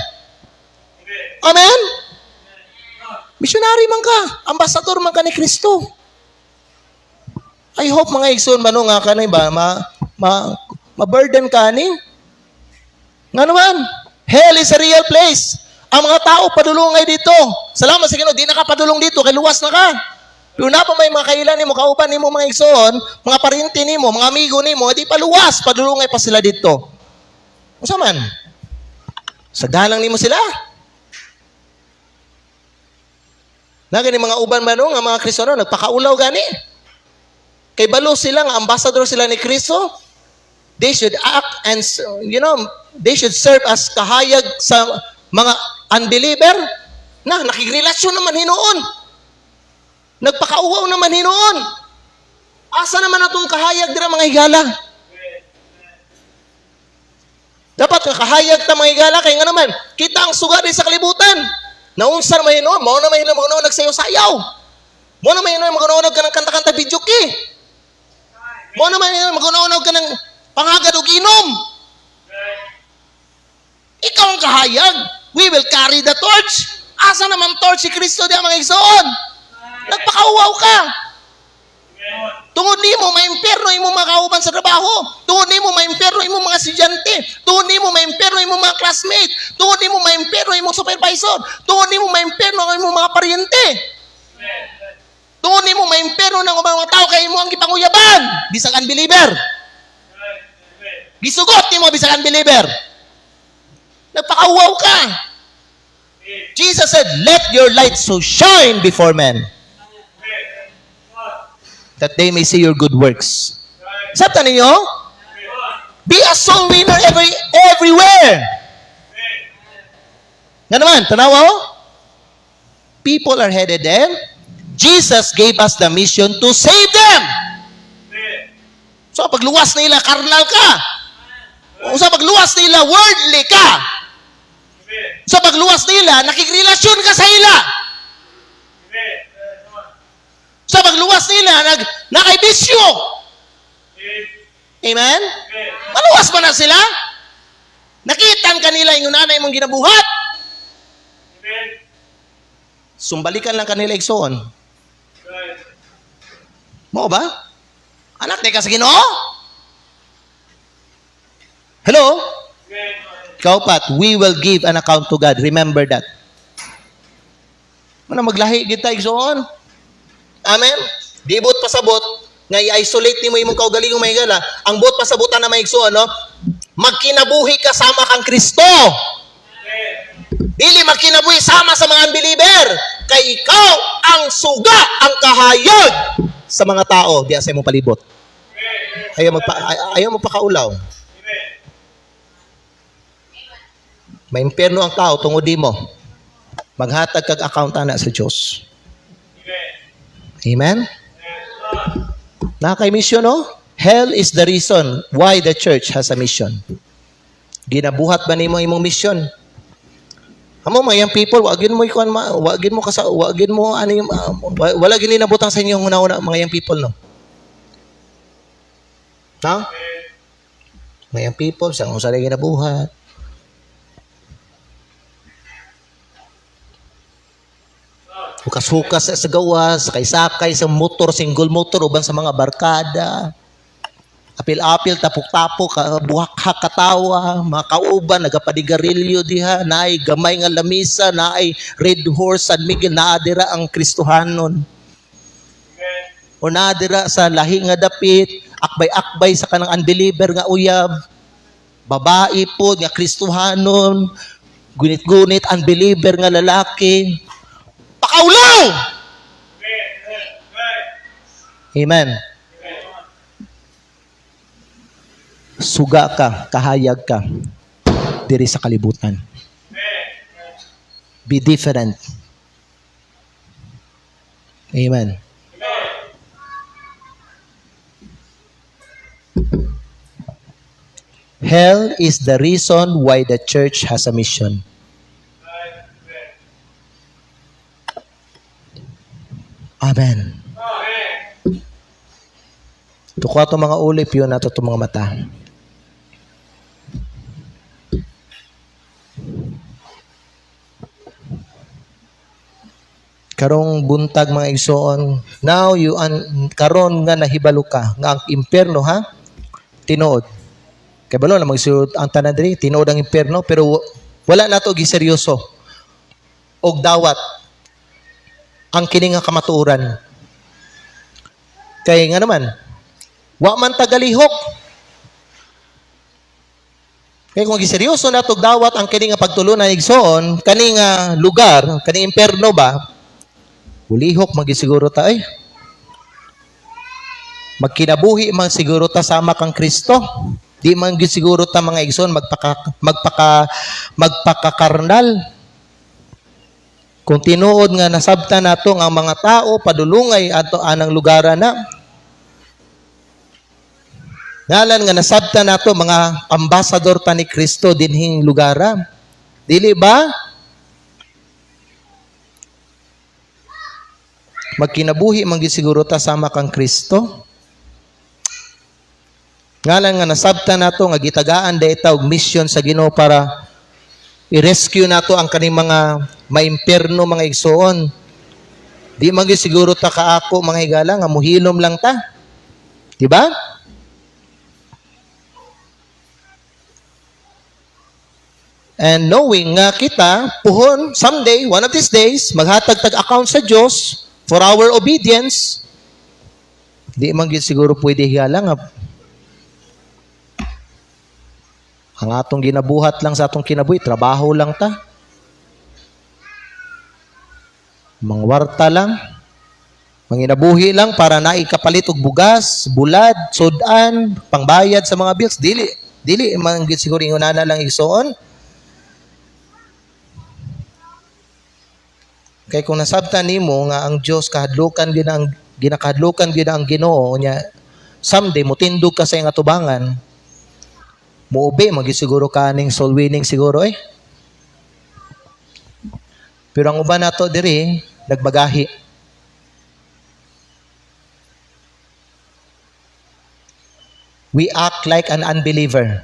S1: Amen? Missionary man ka. Ambassador man ka ni Kristo. I hope mga igsoon ba nga kanay ba ma-burden ka ni? Nga naman, hell is a real place. Ang mga tao padulungay dito. Salamat sa Ginoo, di na ka padulong dito kay luwas na ka. Doon na pa may mga kailan nimo, kauban nimo mga igsoon, mga parinti nimo, mga amigo nimo, di pa luwas, padulungay pa sila dito. Unsa man? Sagdalang nimo sila. Lagi ni mga uban man nga mga Kristiyano nagpakaulaw gani. Kay balo sila nga ambassador sila ni Kristo. They should act and they should serve as kahayag sa mga unbeliever na nakigrelasyon naman hinoon. Nagpakauwaw naman hinoon. Asa naman atong kahayag dira mga higala? Dapat nga kahayag ta mga higala kay nga naman kita ang suga di sa kalibutan. Naunsa naman hinoon, mao na may hinoon nagsayaw-sayaw. Mao na may hinoon magunaw ka ng kanta-kanta video ki. Mao na may hinoon magunaw ka ng pangagad og inom. Ikaw ang kahayag. We will carry the torch. Asa naman torch si Kristo di mga igsoon? Nagpakauwaw ka. Tungod nimo maimpierno imo mga kauban sa trabaho. Tungod nimo maimpierno imo mga estudyante. Tungod nimo maimpierno imo mga classmate. Tungod nimo maimpierno imo supervisor. Tungod nimo maimpierno imo mga paryente. Tungod nimo maimpierno ng mga tao kay imo ang gipanguyaban bisag unbeliever. Gisugot nimo bisag unbeliever. Nagpakauwaw ka. Jesus said, "Let your light so shine before men, that they may see your good works." Sabta ninyo? Be a soul winner everywhere. Nga naman, tanawa ho? People are headed there. Jesus gave us the mission to save them. So, pagluwas nila, karnal ka. O sa pagluwas nila, worldly ka. Sa pagluwas nila, nakikrelasyon ka sa ila. Sa pagluwas nila, nakaibisyo. Amen? Maluwas ba na sila? Nakitan kanila yung nanay mong ginabuhat. Sumbalikan lang kanila igsoon. Mo ba? Anak ni ka sa Ginoo? Hello? Ikaw pat, we will give an account to God. Remember that. Mana maglahi kita igsoon. Amen? Di bot pasabot, nga i-isolate ni mo imong kaugalingong may gala, ang bot pasabutan na may igsoon, no? Magkinabuhi kasama kang Kristo. Dili magkinabuhi sama sa mga unbeliever. Kay ikaw ang suga, ang kahayag sa mga tao diya sa imong palibot. Ayaw magpakaulaw. May impyerno ang tao tungod mo. Maghatag kag account ana sa Dios. Amen? Nakay mission, no? Hell is the reason why the church has a mission. Ginabuhat ba nimo imong mission? Amo mga young people, wagin mo ikuan wagin mo ano yung wala gini nabutang sa inyo una mga young people, no? No? Mga young people, sa usa lagi ginabuhat. Hukas-hukas sa gawas, sakay-sakay sa motor, single motor, uban sa mga barkada. Apil-apil, tapok-tapok, buhak-hak katawa, mga kauban, nagapadigarilyo diha, naay gamay nga lamisa, naay Red Horse, San Miguel, naadira ang Kristohanon. O naadira sa lahi nga dapit, akbay-akbay sa kanang unbeliever nga uyab, babae po, nga Kristohanon, gunit-gunit, unbeliever nga lalaki, pakaulaw! Amen. Suga ka, kahayag ka, diri sa kalibutan. Be different. Amen. Hell is the reason why the church has a mission. Amen. Tukwa to mga ulip yun nato to mga mata. Karong buntag mga igsoon, now karon nga nahibalo ka nga ang impierno ha tinuod. Kay balo na magsuot ang tanan diri tinuod ang impierno pero wala nato giseryoso og dawat ang kini nga kamatuoran. Kay nga naman wa man tagalihok. Kay kung giseryoso nato og dawat ang kini nga pagtulunan igsoon, kani nga lugar, kani impierno ba? Ulihok magisiguro ta ay. Magkinabuhi man siguro ta sama kang Kristo. Di man gisiguro ta mga igsoon magpakakarnal. Kung tinuod nga nasabta nato nga mga tao padulungay ato anang lugara na. Ngalan nga nasabta nato mga ambasador ta ni Kristo dinhing lugara. Dili ba? Magkinabuhi man gisiguro ta sama kang Kristo. Ngalan nga nasabta nato nga gitagaan dayta og mission sa Ginoo para i-rescue nato ang kaning mga maimpierno mga igsoon. Di man gisiguro ta kaako mga higala nga muhilom lang ta. Di ba? And knowing nga kita puhon someday, one of these days, maghatag tag account sa Dios for our obedience, di man gid siguro pwede higala nga ang atong ginabuhat lang sa atong kinabuhi, trabaho lang ta. Mangwarta lang. Manginabuhi lang para naikapalit og bugas, bulad, sudan, pangbayad sa mga bills. Dili man gid siguro ingunana lang igsoon. Kay kung nasabtan nimo nga ang Dios kahadlukan gyud ang ginakahadlukan gyud ang Ginoo nya someday motindog ka sa iyang atubangan. Muubi magisiguro kaning soul winning siguro eh. Pero ang uban nato diri nagbagahi. We act like an unbeliever.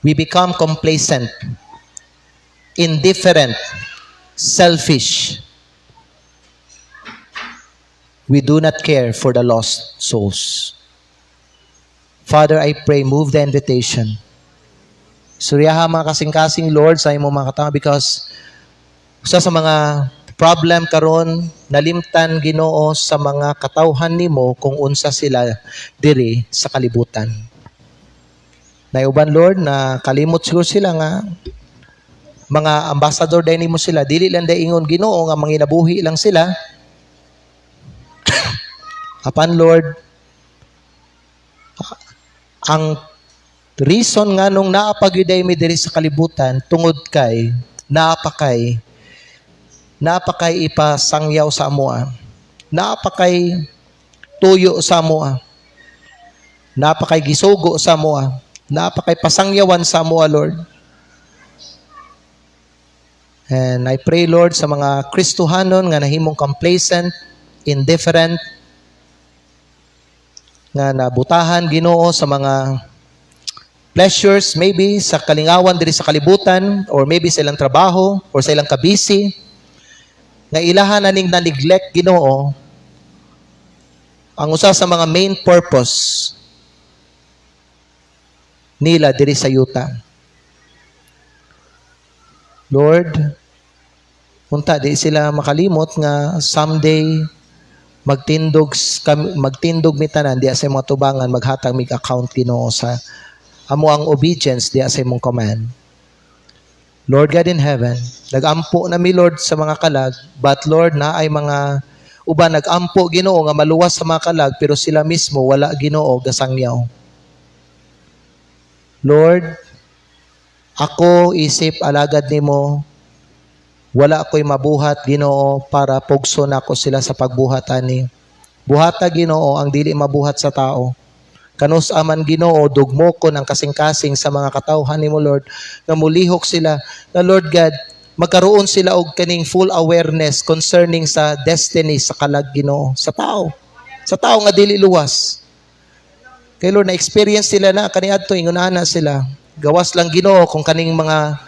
S1: We become complacent, indifferent, selfish. We do not care for the lost souls. Father, I pray, move the invitation. Suryaha mga kasing-kasing, Lord, sa imong mga katama because sa mga problem karon nalimtan Ginoo sa mga katawhan nimo kung unsa sila diri sa kalibutan. Naiuban, Lord, na kalimot siguro sila nga mga ambassador din mo sila, dili lang day ingon Ginoo nga manginabuhi lang sila. Apan Lord, ang reason nga nung naapagyuday mi diri sa kalibutan tungod kay naapakay ipasangyaw sa amoa. Naapakay tuyo sa amoa. Naapakay gisugo sa amoa. Naapakay pasangyawan sa amoa, Lord. And I pray, Lord, sa mga Kristohanon nga nahimong complacent, indifferent, nga nabutahan Ginoo sa mga pleasures, maybe sa kalingawan diri sa kalibutan, or maybe sa ilang trabaho, or sa ilang kabisi, nga ilahan na ning na-neglect Ginoo, ang usa sa mga main purpose nila diri sa yuta. Lord, unta di sila makalimot nga someday magtindog mi tanan diya sa mga tubangan maghatag mig account Ginoo sa amo ang obedience diya sa imong command. Lord God in heaven, nagampo na mi Lord sa mga kalag, but Lord na ay mga uban nagampo Ginoo nga maluwas sa mga kalag pero sila mismo wala Ginoo gasangyaw. Lord, ako isip alagad nimo, wala ako'y mabuhat Ginoo para pugso nako sila sa pagbuhat ani. Buhata Ginoo ang dili mabuhat sa tao. Kanus aman Ginoo dugmo ko ng kasing-kasing sa mga katawhan nimo Lord nga mulihok sila na Lord God magkaroon sila og kaning full awareness concerning sa destiny sa kalag Ginoo sa tao. Sa tao nga dili luwas. Kay Lord, na-experience sila na, kaniadto, ingunahan na sila. Gawas lang Ginoo kung kaning mga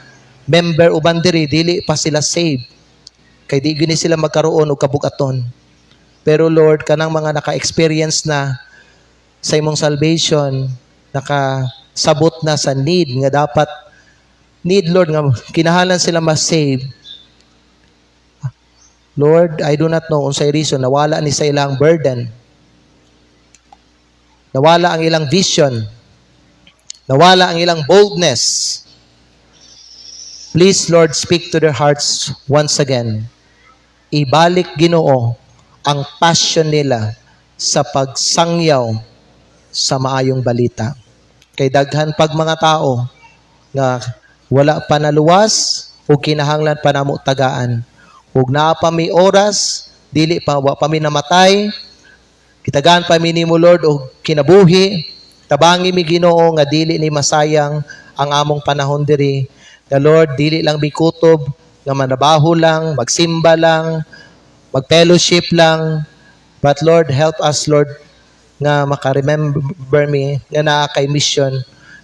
S1: member uban diri, dili pa sila saved. Kay di gini sila magkaroon og kabugaton. Pero Lord, kanang mga naka-experience na sa imong salvation, nakasabot na sa need nga dapat, Lord, nga kinahanglan sila ma-save. Lord, I do not know unsay reason nawala ni sa ilang burden. Nawala ang ilang vision. Nawala ang ilang boldness. Please, Lord, speak to their hearts once again. Ibalik, Ginoo, ang passion nila sa pagsangyaw sa maayong balita. Kay daghan pag mga tao nga wala pa naluwas o kinahanglan pa namo tagaan. Ug naa pa mi oras, dili pa wa pa mi namatay, kitagaan pa mi nimo Lord og kinabuhi, tabangi mi Ginoo nga dili ni masayang ang among panahon diri. The Lord, dili lang bikutob nga manabaho lang, magsimba lang, mag-fellowship lang. But Lord, help us Lord nga maka-remember me nga naa kay mission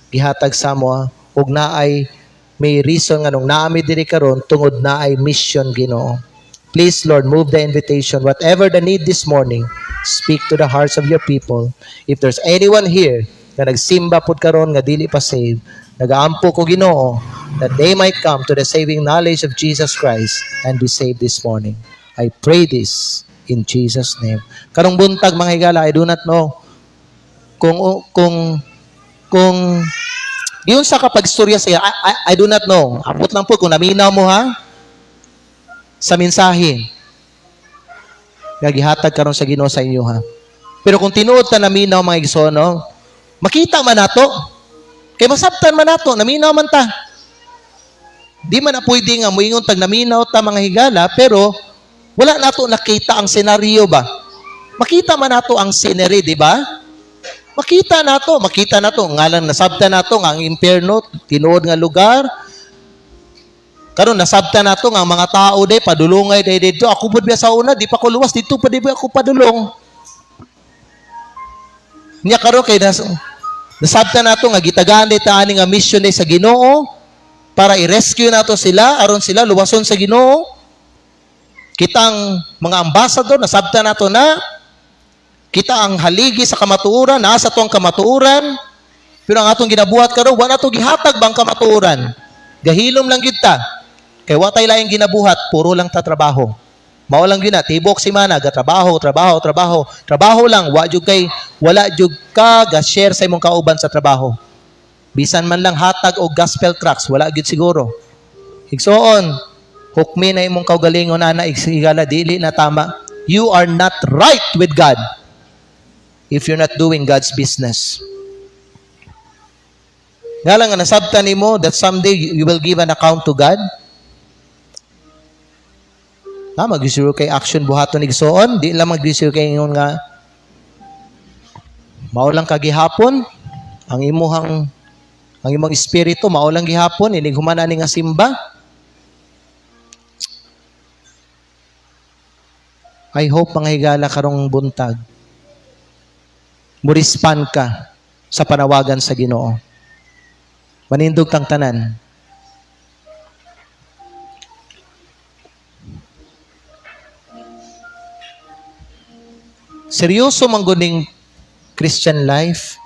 S1: gihatag sa mo ug naay may reason nga nung naami diri karon tungod naay mission Ginoo. Please Lord, move the invitation. Whatever the need this morning, speak to the hearts of your people. If there's anyone here na nagsimba pud karon nga dili pa saved, nagaampo ko Ginoo that they might come to the saving knowledge of Jesus Christ and be saved this morning. I pray this in Jesus' name. Karong buntag mga higala, I do not know kung yun sa kapagstorya siya, I do not know. Apot lang po kung naminaw mo ha sa mensahe nga gihatag karon sa Ginoo sa inyo ha. Pero kung tinuod ta naminaw mga igsoon, makita man nato. Kay masabtan man nato, naminaw man ta. Di man na pwede nga muingon tag naminaw ta mga higala, pero wala nato nakita ang senaryo ba? Makita man nato ang scenery, di ba? Makita nato ngalan nasabtan nato nga ang impierno tinuod nga lugar. Karon nasabtan nato nga ang mga tao day padulongay day dito. Ako pud biya sa una, di pa ko luwas dito pa di ba ako padulong. Nya karon kay nasabtan nato nga gitagaan day ta ani nga mission day sa Ginoo para i-rescue nato sila aron sila luwason sa Ginoo. Kitang mga ambassador nasabtan nato na kita ang haligi sa kamatuoran, nasa to ang kamatuoran. Pero ang atong ginabuhat karon wa nato gihatag bang kamatuoran. Gahilom lang gyud ta. Kay wa tay laing ginabuhat, puro lang ta trabaho. Mao lang gyud na tibok si mana trabaho lang, wala jud ka ga-share sa imong kauban sa trabaho. Bisan man lang hatag og gospel tracts, wala gyud siguro. Igsoon, hukmi na imong kaugalingon ana igsigala dili na tama. You are not right with God if you're not doing God's business. Nga lang nga nasabtan nimo that someday you will give an account to God. Mag-isuro kay action buhaton igsoon, di lang mag-isuro kay ingon nga mao lang kagihapon ang imong espiritu mao lang gihapon inig humana ni nga simba. I hope mga higala karong buntag murispan ka sa panawagan sa Ginoo. Manindog tang tanan. Seryoso man guning Christian life.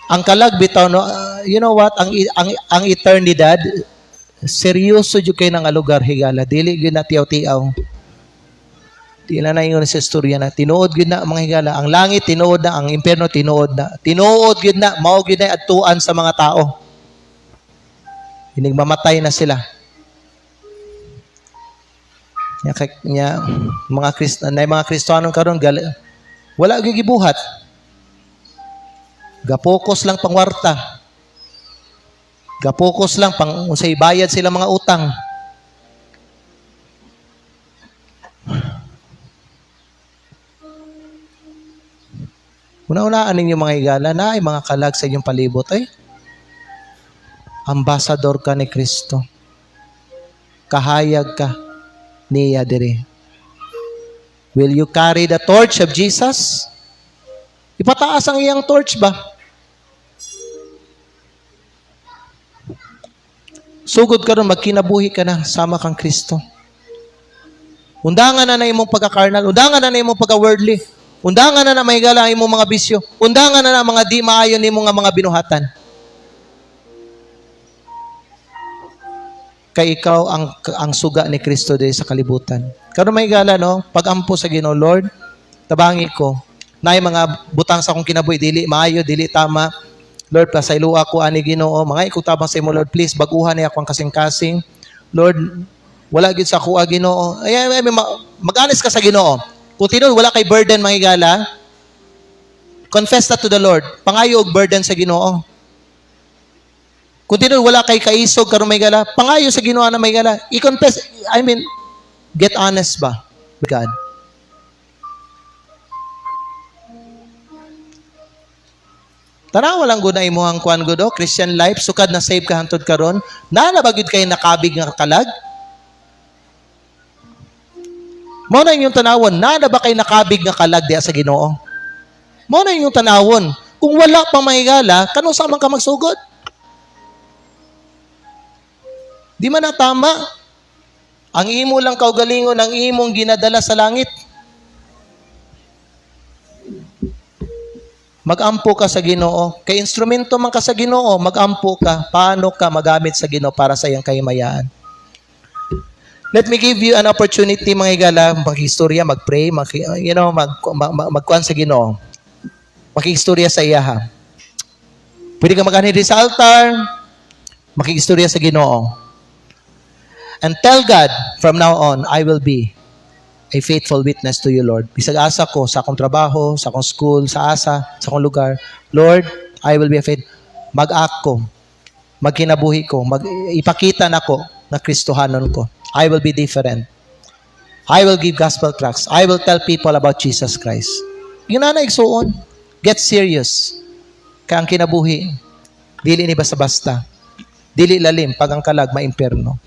S1: Ang kalag bitaw no, you know what, ang eternidad seryoso jud kay nang lugar higala, dili gyud na tiyaw-tiyaw. Di na ingon sa istorya na tinuod gyud na mga higala, ang langit tinuod na, ang impierno tinuod na. Tinuod gyud na, mao gyud na adtuan sa mga tao. Inig mamatay na sila. Nya mga Kristiyano karon wala gyud gibuhat. Gapokus lang pangwarta. Gapokus lang pang unsay bayad sila mga utang. Una-unaan ninyo mga higala na ay mga kalag sa inyong palibot ay ambassador ka ni Kristo. Kahayag ka niya diri. Will you carry the torch of Jesus? Ipataas ang iyang torch ba? Sugod ka ron, magkinabuhi ka na, sama kang Kristo. Undangan na imong pagka-carnal, undangan na imong pagka-worldly, undangan na mahigala imong mga bisyo, undangan na mga di maayon imong mga binuhatan. Kay ikaw ang suga ni Kristo din sa kalibutan. Karon mahigala, no? Pag-ampo sa Ginoo, Lord, tabangi ko, naay mga butang sa akong kinabuhi, dili maayo, dili tama. Lord, pasaylo ako ani Ginoo, mga ikutabang sa imo, Lord, please baguhan niya ako ang kasing-kasing. Lord, wala gid sa kuha Ginoo. Ay mag-honest ka sa Ginoo. Kung tinud wala kay burden mahigala, confess that to the Lord. Pangayo og burden sa Ginoo. Kung tinud wala kay kaisog karon mahigala, pangayo sa Ginoo na mahigala. I-confess, get honest ba with God? Tanawa lang gud na imuhang kuan gud Christian life, sukad na save ka hantod karon, na bagid kay nakabig nga kalag. Mao na inyong tanawon, na ba kay nakabig nga kalag diha sa Ginoo? Mao na inyong tanawon. Kung wala pang mahigala, kanus sa man ka magsugod? Di man na tama. Ang imo lang kaugalingon, ang imong ginadala sa langit. Mag-ampo ka sa Ginoo. Kay instrumento man ka sa Ginoo, mag-ampo ka. Paano ka magamit sa Ginoo para sa iyang kahimayaan? Let me give you an opportunity, mga higala, mag-historya, mag-pray, magkuhan sa Ginoo. Mag-historya sa iya, ha? Pwede ka mag-anhid sa altar, mag-historya sa Ginoo. And tell God, from now on, I will be a faithful witness to you, Lord. Bisag asa ko sa akong trabaho, sa akong school, sa asa, sa akong lugar. Lord, I will be a faithful. Mag-act ko, magkinabuhi ko, ipakita na ko na Kristohanon ko. I will be different. I will give gospel tracts. I will tell people about Jesus Christ. Yun na igsuon. Get serious. Kaya ang kinabuhi, dili ni basta-basta. Dili lalim, pag ang kalag, maimperno.